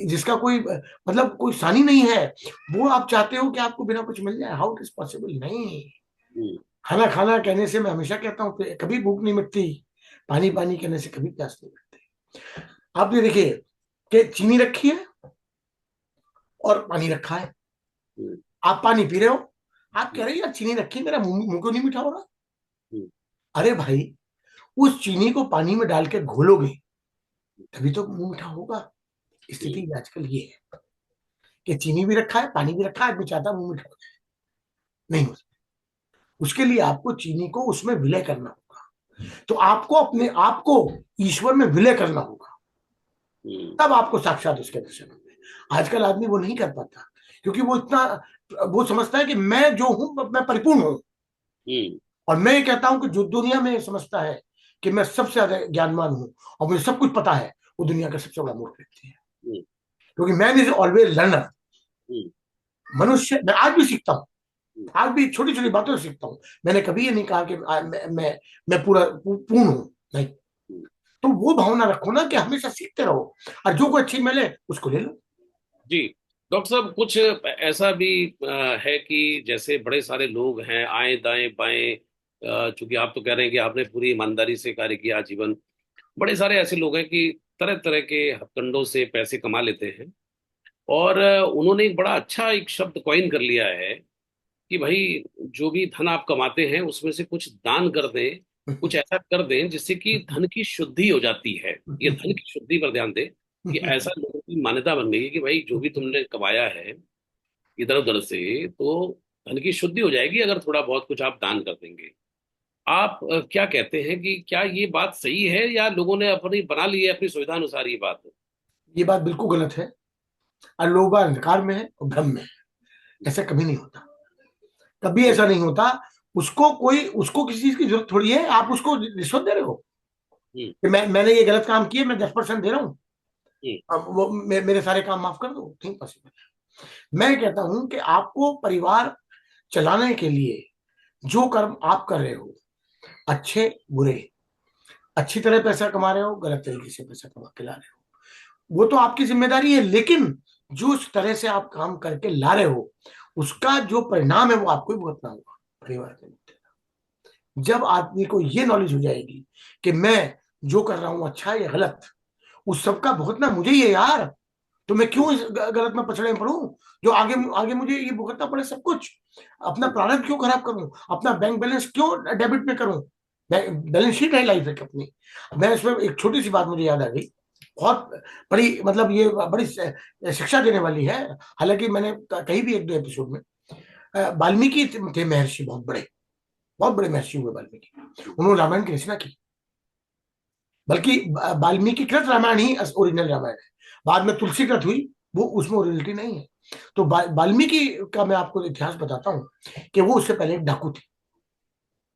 जिसका कोई मतलब कोई सानी नहीं है, वो आप चाहते हो कि आपको बिना कुछ मिल जाए? How it is possible? नहीं। हम्म। खाना खाना कहने से मैं हमेशा कहता हूँ कि कभी भूख नहीं मिटती। पानी पानी कहने से कभी प्यास नहीं मिटती। आप ये देखिए कि चीनी रखी है और पानी रखा है। हम्म। आप पानी पी रहे हो, आप कह रहे हो यार चीनी रखी, मेरा मुंह मुंह क्यों नहीं मीठा हो रहा? हम्म। अरे भाई, उस चीनी को पानी में डाल के घोलोगे, तभी तो मुंह मीठा होगा। हम्म। स्थिति आजकल ये है कि चीनी भी रखा है, पानी भी रखा है, आदमी चाहता है मुंह मीठा हो जाए, नहीं हो सकता। उसके लिए आपको चीनी को उसमें विलय करना होगा। तो आपको अपने आप को ईश्वर में विलय करना होगा, हम्म। तब आपको साक्षात उसके दर्शन होंगे। आजकल आदमी वो नहीं कर पाता, क्योंकि वो इतना, वो समझता है कि मैं जो हूं मैं परिपूर्ण हूं। हम्म। और मैं ये कहता हूं कि जो दुनिया में समझता है कि मैं सबसे ज्यादा ज्ञानवान हूं और मुझे सब कुछ पता है, वो दुनिया का सबसे बड़ा मूर्ख व्यक्ति है। हम्म। क्योंकि मैन इज ऑलवेज लर्नर। हम्म। मनुष्य, मैं आज भी सीखता हूँ, हम्म। आज भी छोटी छोटी बातों से सीखता हूँ। मैंने कभी ये नहीं कहा कि मैं पूरा पूर्ण हूं, नहीं। हम्म। तो वो भावना रखो ना कि हमेशा सीखते रहो, और जो कोई अच्छी मिले उसको ले लो। जी डॉक्टर साहब, कुछ ऐसा भी है कि जैसे बड़े सारे लोग हैं आए दाएं बाएं, चूंकि आप तो कह रहे हैं कि आपने पूरी ईमानदारी से कार्य किया जीवन, बड़े सारे ऐसे लोग हैं कि तरह तरह के हथकंडों से पैसे कमा लेते हैं। और उन्होंने एक बड़ा अच्छा एक शब्द कॉइन कर लिया है कि भाई, जो भी धन आप कमाते हैं उसमें से कुछ दान कर दें, कुछ ऐसा कर दें जिससे कि धन की शुद्धि हो जाती है। ये धन की शुद्धि पर ध्यान दें, कि ऐसा लोगों की मान्यता बन गई है कि भाई जो भी तुमने कमाया है इधर उधर से, तो धन की शुद्धि हो जाएगी अगर थोड़ा बहुत कुछ आप दान कर देंगे। आप क्या कहते हैं कि क्या ये बात सही है, या लोगों ने अपनी बना ली है अपनी सुविधा अनुसार ये बात? ये बात बिल्कुल गलत है। और लोग अंधकार में है और भ्रम में है। ऐसा कभी नहीं होता, कभी जी। ऐसा नहीं होता। उसको किसी चीज की जरूरत थोड़ी है, आप उसको रिश्वत दे रहे हो हम्म। कि मैंने ये गलत काम किया, मैं 10% दे रहा हूँ, हम्म। अब वो मेरे सारे काम माफ कर दो, नहीं पॉसिबल। मैं कहता हूं कि आपको परिवार चलाने के लिए जो कर्म आप कर रहे हो, अच्छे बुरे, अच्छी तरह पैसा कमा रहे हो, गलत तरीके से पैसा कमा के ला रहे हो, वो तो आपकी जिम्मेदारी है। लेकिन जो उस तरह से आप काम करके ला रहे हो, उसका जो परिणाम है वो आपको ही भुगतना होगा, परिवार के मुद्दे। जब आदमी को ये नॉलेज हो जाएगी कि मैं जो कर रहा हूं अच्छा है या गलत, उस सब का भुगतना मुझे ही है यार, तो मैं क्यों इस गलत में पछड़े में पड़ूं, जो आगे आगे मुझे ये भुगतना पड़े सब कुछ। अपना हम्म। प्रारब्ध क्यों खराब करूं, अपना बैंक बैलेंस क्यों डेबिट में करूं? बैलेंस शीट है लाइफ एक अपनी। मैं इसमें एक छोटी सी बात मुझे याद आ गई, बहुत बड़ी, मतलब ये बड़ी शिक्षा देने वाली है। हालांकि मैंने कही भी एक दो एपिसोड में, वाल्मीकि थे महर्षि, बहुत बड़े। बहुत बड़े महर्षि हुए वाल्मीकि, उन्होंने रामायण की रचना की। बल्कि वाल्मीकि कृत रामायण ही ओरिजिनल रामायण है। बाद में तुलसी कृत हुई, वो उसमें ओरिजिनलिटी नहीं है। तो वाल्मीकि का मैं आपको इतिहास बताता हूँ कि वो उससे पहले एक डाकू थे,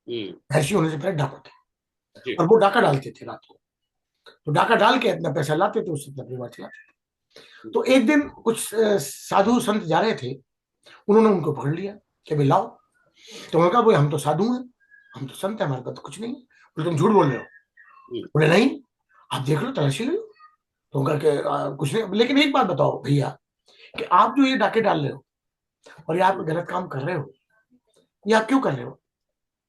हम्म। महर्षि होने से पहले डाकू थे। जी। और वो डाका डालते थे रात को, तो डाका डाल के अपना पैसा लाते थे, उससे अपना परिवार चलाते थे। तो एक दिन कुछ साधु संत जा रहे थे, उन्होंने उनको पकड़ लिया कि भाई लाओ। तो उन्होंने कहा भाई हम तो साधु हैं, हम तो संत हैं, हमारे पास तो कुछ नहीं है। बोले तुम झूठ बोल रहे हो। हम्म। बोले नहीं, आप देख लो, तलाशी लो। तो उनका कि कुछ नहीं, लेकिन एक बात बताओ भैया, कि आप जो ये डाके डाल रहे हो और ये आप गलत काम कर रहे हो, ये आप क्यों कर रहे हो?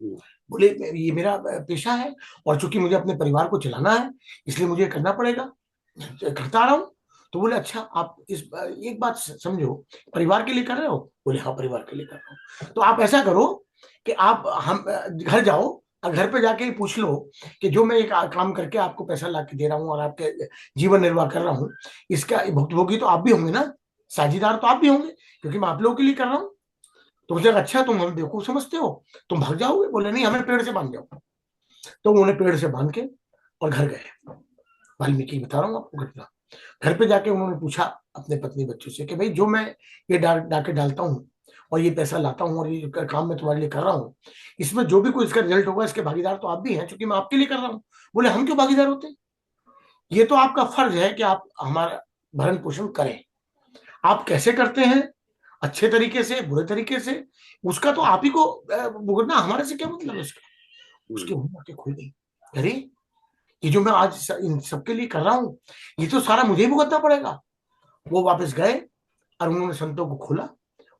हम्म। बोले ये मेरा पेशा है, और चूंकि मुझे अपने परिवार को चलाना है, इसलिए मुझे करना पड़ेगा, करता आ रहा हूँ। तो बोले अच्छा, आप इस एक बात समझो, परिवार के लिए कर रहे हो? बोले हाँ, परिवार के लिए कर रहा हूँ। तो आप ऐसा करो कि आप हम घर जाओ, और घर पे जाके ही पूछ लो कि जो मैं एक काम करके आपको पैसा ला के दे रहा हूँ और आपके जीवन निर्वाह कर रहा हूँ, इसका भुक्तभोगी तो आप भी होंगे ना, साझेदार तो आप भी होंगे, क्योंकि मैं आप लोगों के लिए कर रहा हूँ। तो मुझे अच्छा, तुम हम बेवकूफ समझते हो, तुम भाग जाओगे? बोले नहीं, हमें पेड़ से बांध जाओ। तो उन्होंने पेड़ से बांध के और घर गए। वाल्मीकि बता रहा हूँ आपको घटना। घर पे जाके उन्होंने पूछा अपने पत्नी बच्चों से कि भाई जो मैं ये डाके डालता हूँ और ये पैसा लाता हूँ और ये काम मैं तुम्हारे लिए कर रहा हूँ, इसमें जो भी कोई इसका रिजल्ट होगा, इसके भागीदार तो आप भी हैं, क्योंकि मैं आपके लिए कर रहा हूँ। बोले हम क्यों भागीदार होते हैं? ये तो आपका फर्ज है कि आप हमारा भरण पोषण करें। आप कैसे करते हैं, अच्छे तरीके से बुरे तरीके से, उसका तो आप ही को भुगतना, हमारे से क्या मतलब है उसका? हम्म। उसकी मुंह आके खुल गई, अरे ये जो मैं आज इन सबके लिए कर रहा हूँ, ये तो सारा मुझे ही भुगतना पड़ेगा। वो वापस गए और उन्होंने संतों को खोला,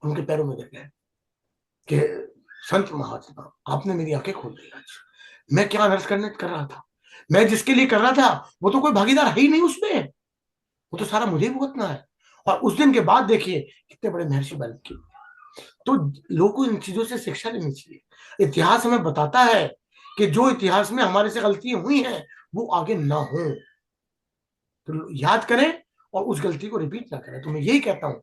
उनके पैरों में गिर गए कि संत महात्मा, आपने मेरी आंखें खोल दी आज। मैं क्या अनर्थ करने कर रहा था, मैं जिसके लिए कर रहा था वो तो कोई भागीदार है ही नहीं उसमें, वो तो सारा मुझे ही भुगतना है। और उस दिन के बाद देखिए कितने बड़े महर्षि बन के। तो लोगों को इन चीजों से शिक्षा लेनी चाहिए। इतिहास हमें बताता है कि जो इतिहास में हमारे से गलतियां हुई हैं वो आगे ना हो, तो याद करें और उस गलती को रिपीट ना करें। तो मैं यही कहता हूं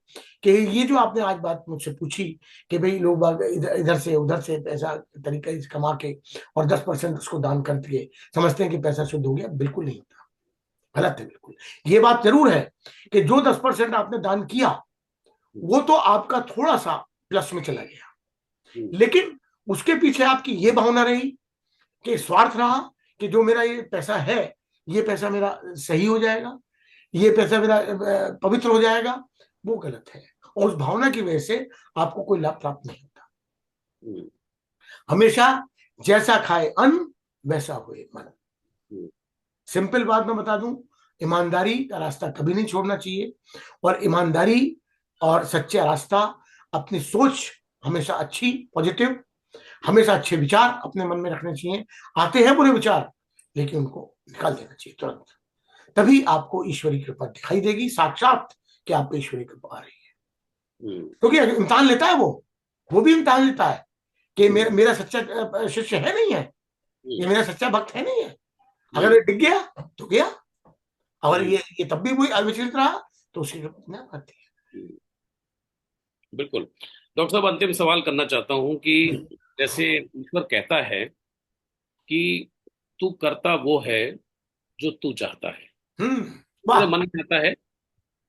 कि ये जो आपने आज बात मुझसे पूछी कि भाई लोग बाग इधर इधर से उधर से पैसा तरीके से कमा के और 10% उसको दान कर दिए, समझते हैं कि पैसा शुद्ध हो गया, बिल्कुल नहीं होता, गलत है बिल्कुल। ये बात जरूर है कि जो 10% आपने दान किया वो तो आपका थोड़ा सा प्लस में चला गया, हम्म। लेकिन उसके पीछे आपकी ये भावना रही कि स्वार्थ रहा कि जो मेरा ये पैसा है, ये पैसा मेरा सही हो जाएगा, ये पैसा मेरा पवित्र हो जाएगा, वो गलत है। और उस भावना की वजह से आपको कोई लाभ प्राप्त नहीं होता। हम्म। हमेशा जैसा खाए अन्न वैसा हुए मन। हम्म। सिंपल बात मैं बता दूं, ईमानदारी का रास्ता कभी नहीं छोड़ना चाहिए। और ईमानदारी और सच्चा रास्ता, अपनी सोच हमेशा अच्छी, पॉजिटिव, हमेशा अच्छे विचार अपने मन में रखने चाहिए। आते हैं बुरे विचार, लेकिन उनको निकाल देना चाहिए तुरंत। तभी आपको ईश्वरी कृपा दिखाई देगी साक्षात कि आपको ईश्वरी कृपा आ रही है। हम्म। क्योंकि इम्तिहान लेता है वो भी इम्तिहान लेता है कि हम्म। मेरा सच्चा शिष्य है नहीं है, ये हम्म। मेरा सच्चा भक्त है नहीं है। अगर हम्म। ये डिग गया तो गया, अगर हम्म। ये तब भी वही अविचलित रहा तो उसकी कृपा अपने आप आती हम्म। बिल्कुल। डॉक्टर साहब, अंतिम सवाल करना चाहता हूं कि है। जैसे ईश्वर कहता है कि तू करता वो है जो तू चाहता है, तेरा वाह मन कहता है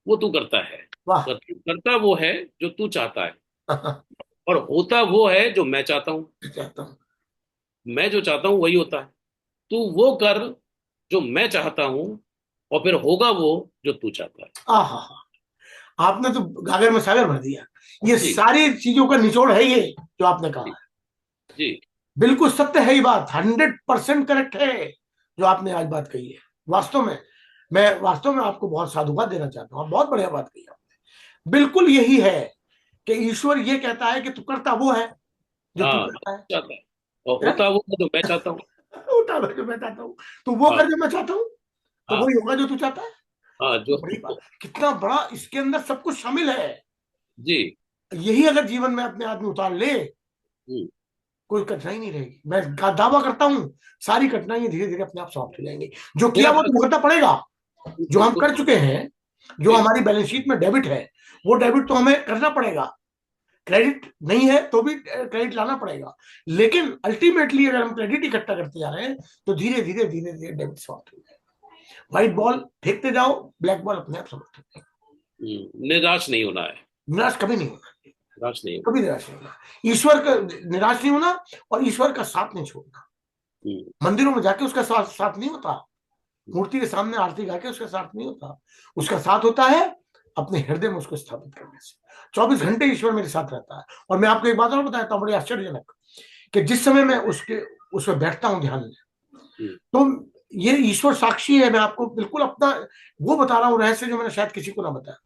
वो तू करता है, वाह। तो तू करता वो है जो तू चाहता है, और होता वो है जो मैं चाहता हूँ। चाहता हूँ। मैं जो चाहता हूँ वही होता है। तू वो कर जो मैं चाहता हूँ, और फिर होगा वो जो तू चाहता है। आहा, आपने तो गागर में सागर भर दिया। ये जी। सारी चीजों का निचोड़ है ये जो आपने कहा जी। है। जी। बिल्कुल सत्य है ये बात, 100% करेक्ट है जो आपने आज बात कही है। वास्तव में मैं वास्तव में आपको बहुत साधुवाद देना चाहता हूँ, बहुत बढ़िया बात कही आपने। बिल्कुल यही है कि ईश्वर ये कहता है कि तू करता वो है जो तू हाँ, करता है। चाहता है, और है? होता वो है जो मैं चाहता हूँ। उठा लो जो मैं चाहता हूँ, तू वो हाँ। कर जो मैं चाहता हूँ, तो हाँ। वही होगा जो तू चाहता है। हाँ जो। तो बड़ी बात, कितना बड़ा इसके अंदर सब कुछ शामिल है। जी। यही अगर जीवन में अपने आदमी उतार ले, हम्म। कोई कठिनाई नहीं रहेगी। मैं दावा करता हूं सारी कठिनाइयां धीरे धीरे अपने आप समाप्त हो जाएंगी। जो किया मेरा वो तो भुगतना पड़ेगा, जो हम बिल्कुल। कर चुके हैं, जो जी। हमारी बैलेंस शीट में डेबिट है, वो डेबिट तो हमें करना पड़ेगा। क्रेडिट नहीं है तो भी क्रेडिट लाना पड़ेगा, लेकिन अल्टीमेटली अगर हम क्रेडिट इकट्ठा करते जा रहे हैं तो धीरे धीरे धीरे धीरे डेबिट समाप्त हो जाएगा। व्हाइट बॉल फेंकते जाओ, ब्लैक बॉल अपने आप समाप्त हो जाएगा। निराश नहीं होना है। निराश कभी नहीं होना, निराश नहीं होना। कभी निराश नहीं होना, ईश्वर का निराश नहीं होना, और ईश्वर का साथ नहीं छोड़ना। हम्म, मंदिरों में जाके उसका साथ नहीं होता, मूर्ति के सामने आरती गा के उसका साथ नहीं होता, उसका साथ होता है अपने हृदय में उसको स्थापित करने से। 24 घंटे ईश्वर मेरे साथ रहता है। और मैं आपको एक बात और बताता हूँ बड़ी आश्चर्यजनक, कि जिस समय मैं उसके उसमें बैठता हूँ ध्यान में, हम्म, तो ये ईश्वर साक्षी है, मैं आपको बिल्कुल अपना वो बता रहा हूँ रहस्य जो मैंने शायद किसी को ना बताया।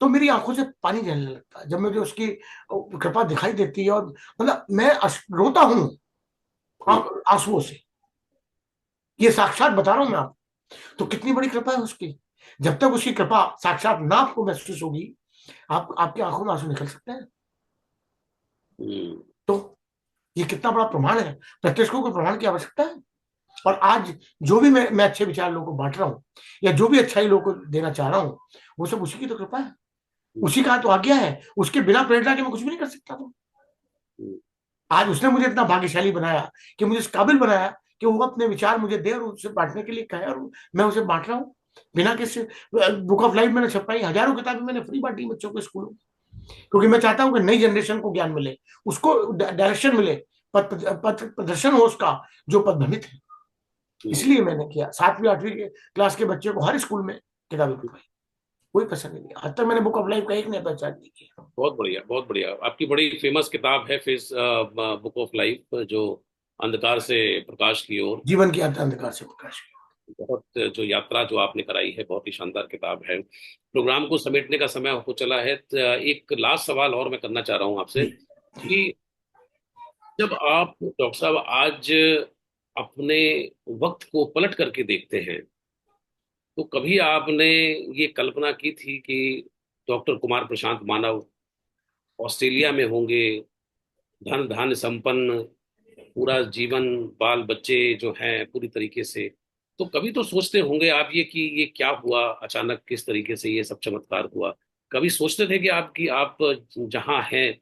तो मेरी आंखों से पानी झरने लगता है जब मुझे उसकी कृपा दिखाई देती है, और मतलब मैं रोता हूँ हम्म, आंसुओं से, ये साक्षात बता रहा हूं मैं आपको। तो कितनी बड़ी कृपा है उसकी। जब तक उसकी कृपा साक्षात ना आपको महसूस होगी, आप आपकी आंखों में आंसू निकल सकते हैं। हम्म, तो ये कितना बड़ा प्रमाण है, प्रत्यक्षों को प्रमाण की आवश्यकता है। और आज जो भी मैं अच्छे विचार लोगों को बांट रहा हूँ, या जो भी अच्छाई लोगों को देना चाह रहा हूँ, वो सब उसी की तो कृपा है, हम्म, उसी का तो आज्ञा है। उसके बिना प्रेरणा के मैं कुछ भी नहीं कर सकता था। हम्म, आज उसने मुझे इतना भाग्यशाली बनाया, कि मुझे इस काबिल बनाया कि वो अपने विचार मुझे दे और उसे बांटने के लिए कहे, और मैं उसे बांट रहा हूँ बिना किसी। बुक ऑफ लाइफ मैंने छपाई, हजारों किताबें मैंने फ्री बांटी बच्चों के स्कूलों में, क्योंकि मैं चाहता हूँ कि नई जनरेशन को ज्ञान मिले, उसको डायरेक्शन मिले, पथ प्रदर्शन हो उसका, जो पथ भ्रमित है। हम्म, इसलिए मैंने किया 7वीं 8वीं के क्लास के बच्चे को हर स्कूल में किताबें पढ़वाई, कोई पसंद नहीं। आज तक मैंने बुक ऑफ लाइफ का एक नया पहचान नहीं किया। बहुत बढ़िया, बहुत बढ़िया। आपकी बड़ी फेमस किताब है फिर बुक ऑफ लाइफ, जो अंधकार से प्रकाश की ओर। जीवन की यात्रा अंधकार से प्रकाश की। बहुत जो यात्रा जो आपने कराई है, बहुत ही शानदार किताब है। प्रोग्राम को समेटने का समय हो चला है, तो एक लास्ट सवाल और मैं करना चाह रहा हूँ आपसे, जी। कि जब आप डॉक्टर साहब आज अपने वक्त को पलट करके देखते हैं, तो कभी आपने ये कल्पना की थी कि डॉक्टर कुमार प्रशांत मानव ऑस्ट्रेलिया में होंगे, धन धान्य संपन्न, पूरा जीवन, बाल बच्चे जो हैं पूरी तरीके से, तो कभी तो सोचते होंगे आप ये कि ये क्या हुआ अचानक, किस तरीके से ये सब चमत्कार हुआ? कभी सोचते थे कि आपकी आप जहाँ हैं,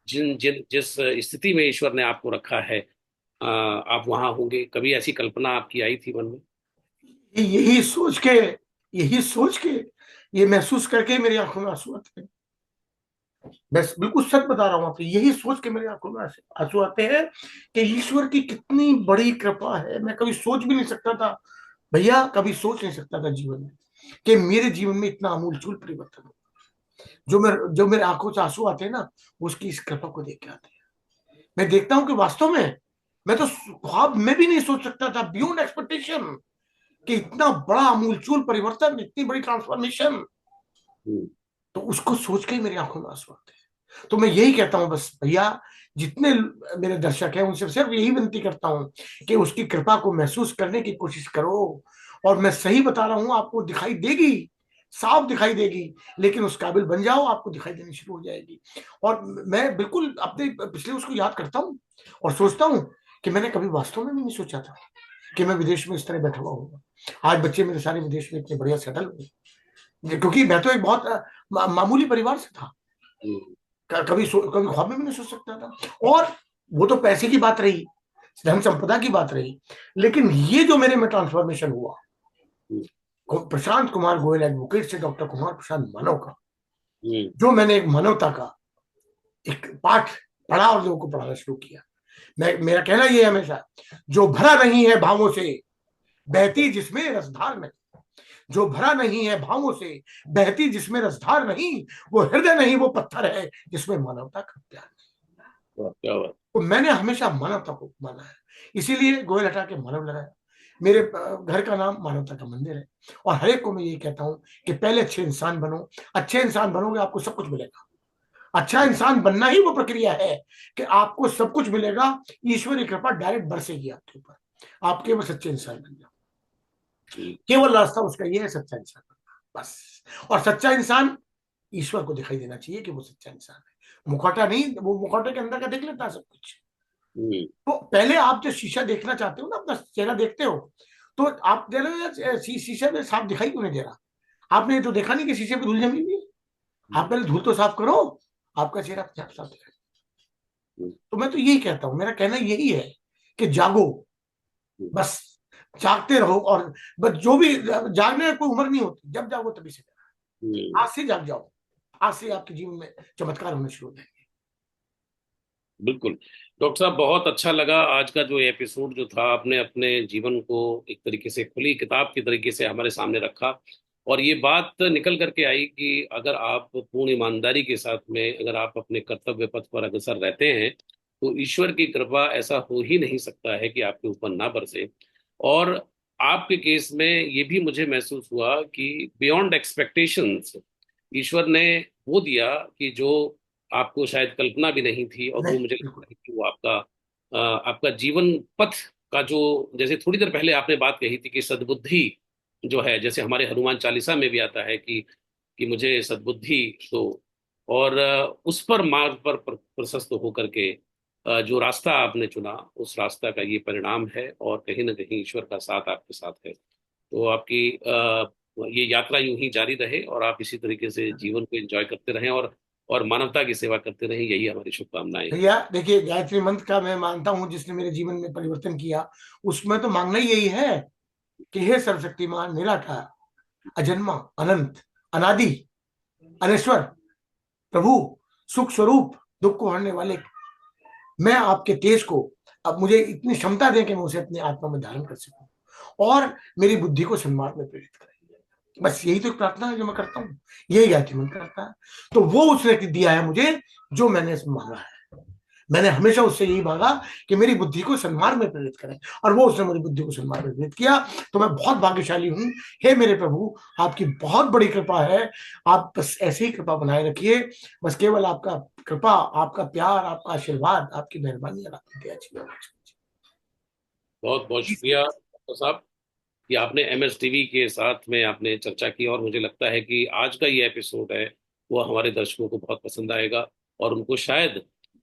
जिन जिन जिस स्थिति में ईश्वर ने आपको रखा है, आप वहां होंगे? कभी ऐसी कल्पना आपकी आई थी मन में? यही सोच के, यही सोच के, ये महसूस करके मेरी आंखों में आंसू आते हैं। मैं बिल्कुल सच बता रहा हूं आपको, यही सोच के मेरी आंखों में आंसू आते हैं कि ईश्वर की कितनी बड़ी कृपा है। मैं कभी सोच भी नहीं सकता था भैया, कभी सोच नहीं सकता था जीवन में कि मेरे जीवन में इतना आमूलचूल परिवर्तन हो। जो मेरे आंखों से आंसू आते हैं ना, उसकी इस कृपा को देख के आते हैं। मैं देखता हूँ कि वास्तव में मैं तो ख्वाब में भी नहीं सोच सकता था, बियॉन्ड एक्सपेक्टेशन, कि इतना बड़ा आमूलचूल परिवर्तन, इतनी बड़ी ट्रांसफॉर्मेशन। हम्म, तो उसको सोच के ही मेरी आंखों में आंसू आते हैं। तो मैं यही कहता हूं बस भैया, जितने मेरे दर्शक हैं उनसे सिर्फ यही विनती करता हूं कि उसकी कृपा को महसूस करने की कोशिश करो। और मैं सही बता रहा हूं, आपको दिखाई देगी, साफ दिखाई देगी, लेकिन उस काबिल बन जाओ, आपको दिखाई देनी शुरू हो जाएगी। और मैं बिल्कुल अपने पिछले उसको याद करता हूं, और सोचता हूं कि मैंने कभी वास्तव में भी नहीं सोचा था कि मैं विदेश में इस तरह बैठा हुआ हूँ। आज बच्चे मेरे सारे विदेश में इतने बढ़िया सेटल हुए, क्योंकि मैं तो एक बहुत मामूली परिवार से था। हम्म, कभी ख्वाब में भी नहीं सोच सकता था। और वो तो पैसे की बात रही, धन संपदा की बात रही, लेकिन ये जो मेरे में ट्रांसफॉर्मेशन हुआ, हम्म, प्रशांत कुमार गोयल एडवोकेट से डॉक्टर कुमार प्रशांत मानव का, हम्म, जो मैंने एक मानवता का एक पाठ पढ़ा और लोगों को पढ़ाना शुरू किया। मैं मेरा कहना ये है हमेशा, जो भरा नहीं है भावों से, बहती जिसमें रसधार नहीं। जो भरा नहीं है भावों से, बहती जिसमें रसधार नहीं, वो हृदय नहीं, वो पत्थर है जिसमें मानवता का प्यार नहीं। क्या बात। तो मैंने हमेशा मानवता को माना है, इसीलिए गोयल हटा के मानव लगाया। मेरे घर का नाम मानवता का मंदिर है। और हर एक को मैं ये कहता हूं कि पहले अच्छे इंसान बनो। अच्छे इंसान बनोगे, आपको सब कुछ मिलेगा। अच्छा इंसान बनना ही वो प्रक्रिया है कि आपको सब कुछ मिलेगा। ईश्वरी कृपा डायरेक्ट बरसेगी आपके ऊपर, आप केवल सच्चे इंसान बन जाओ। हम्म, केवल रास्ता उसका ये है, सच्चा इंसान बनना, बस। और सच्चा इंसान ईश्वर को दिखाई देना चाहिए कि वो सच्चा इंसान है, मुखौटा नहीं। वो मुखौटे के अंदर का देख लेता है सब कुछ। हम्म, तो पहले आप जो शीशा देखना चाहते हो ना, अपना चेहरा देखते हो, तो आप दे रहे हो यार, शीशे में साफ दिखाई क्यों नहीं दे रहा? आपने तो देखा नहीं कि शीशे पे धूल जमी हुई है। आप हम्म, पहले धूल तो साफ करो, आपका चेहरा अपने आप साफ दिखाई। तो मैं तो यही कहता हूं, मेरा कहना यही है कि जागो, बस जागते रहो। और बस जो भी, जागने में कोई उम्र नहीं होती, जब जागो तभी से। आज से जाग जाओ, आज से आपके जीवन में चमत्कार होने शुरू हो जाएंगे। बिल्कुल। डॉक्टर साहब, बहुत अच्छा लगा आज का जो एपिसोड जो था, आपने अपने जीवन को एक तरीके से खुली किताब की तरीके से हमारे सामने रखा। और ये बात निकल करके आई कि अगर आप पूर्ण ईमानदारी के साथ में अगर आप अपने कर्तव्य पथ पर अग्रसर रहते हैं, तो ईश्वर की कृपा ऐसा हो ही नहीं सकता है कि आपके ऊपर ना बरसे। और आपके केस में ये भी मुझे महसूस हुआ कि बियॉन्ड एक्सपेक्टेशंस ईश्वर ने वो दिया कि जो आपको शायद कल्पना भी नहीं थी। और वो नहीं, मुझे बिल्कुल। लगता है कि वो आपका जीवन पथ का जो, जैसे थोड़ी देर पहले आपने बात कही थी कि सद्बुद्धि जो है, जैसे हमारे हनुमान चालीसा में भी आता है कि मुझे सद्बुद्धि दो। और उस पर मार्ग पर प्रशस्त होकर के जो रास्ता आपने चुना, उस रास्ता का ये परिणाम है। और कहीं ना कहीं ईश्वर का साथ आपके साथ है। तो आपकी ये यात्रा यूं ही जारी रहे और आप इसी तरीके से जीवन को एंजॉय करते रहें और मानवता की सेवा करते रहें, यही हमारी शुभकामनाएं हैं। भैया देखिए, गायत्री मंत्र का मैं मानता हूं जिसने मेरे जीवन में परिवर्तन किया, उसमें तो मांगना ही यही है कि हे सर्वशक्तिमान निराकार, अजन्मा, अनंत, अनादि, अनेश्वर, प्रभु, सुख स्वरूप, दुख को हरने वाले, मैं आपके तेज को, अब मुझे इतनी क्षमता दें कि मैं उसे अपने आत्मा में धारण कर सकूं, और मेरी बुद्धि को सन्मार्ग में प्रेरित करें। बस यही तो एक प्रार्थना है जो मैं करता हूँ, यही गायत्री मंत्र करता है। तो वो उसने दिया है मुझे जो मैंने इसमें मांगा है। मैंने हमेशा उससे यही मांगा कि मेरी बुद्धि को सन्मार्ग में प्रेरित करें, और वो उसने मेरी बुद्धि को सन्मार्ग में प्रेरित किया। तो मैं बहुत भाग्यशाली हूं। हे मेरे प्रभु, आपकी बहुत बड़ी कृपा है। आप बस ऐसे ही कृपा बनाए रखिए। बस केवल आपका कृपा, आपका प्यार, आपका आशीर्वाद, आपकी मेहरबानी और आपकी दया चाहिए। बहुत बहुत शुक्रिया डॉक्टर साहब कि आपने MS टीवी के साथ में आपने चर्चा की। और मुझे लगता है कि आज का ये एपिसोड है वो हमारे दर्शकों को बहुत पसंद आएगा। और उनको शायद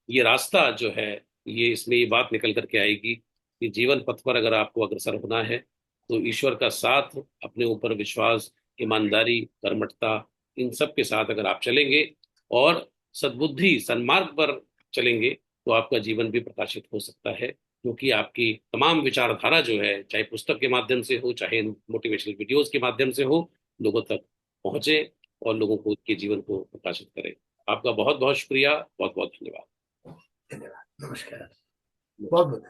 ये रास्ता जो है, ये इसमें ये बात निकल करके आएगी कि जीवन पथ पर अगर आपको अग्रसर होना है, तो ईश्वर का साथ, अपने ऊपर विश्वास, ईमानदारी, कर्मठता, इन सब के साथ अगर आप चलेंगे और सद्बुद्धि सन्मार्ग पर चलेंगे, तो आपका जीवन भी प्रकाशित हो सकता है। क्योंकि आपकी तमाम विचारधारा जो है, चाहे पुस्तक के माध्यम से हो, चाहे मोटिवेशनल वीडियोस के माध्यम से हो, लोगों तक पहुंचे और लोगों को उनके जीवन को प्रकाशित करें। आपका बहुत बहुत शुक्रिया, बहुत बहुत धन्यवाद। धन्यवाद, नमस्कार, बहुत बहुत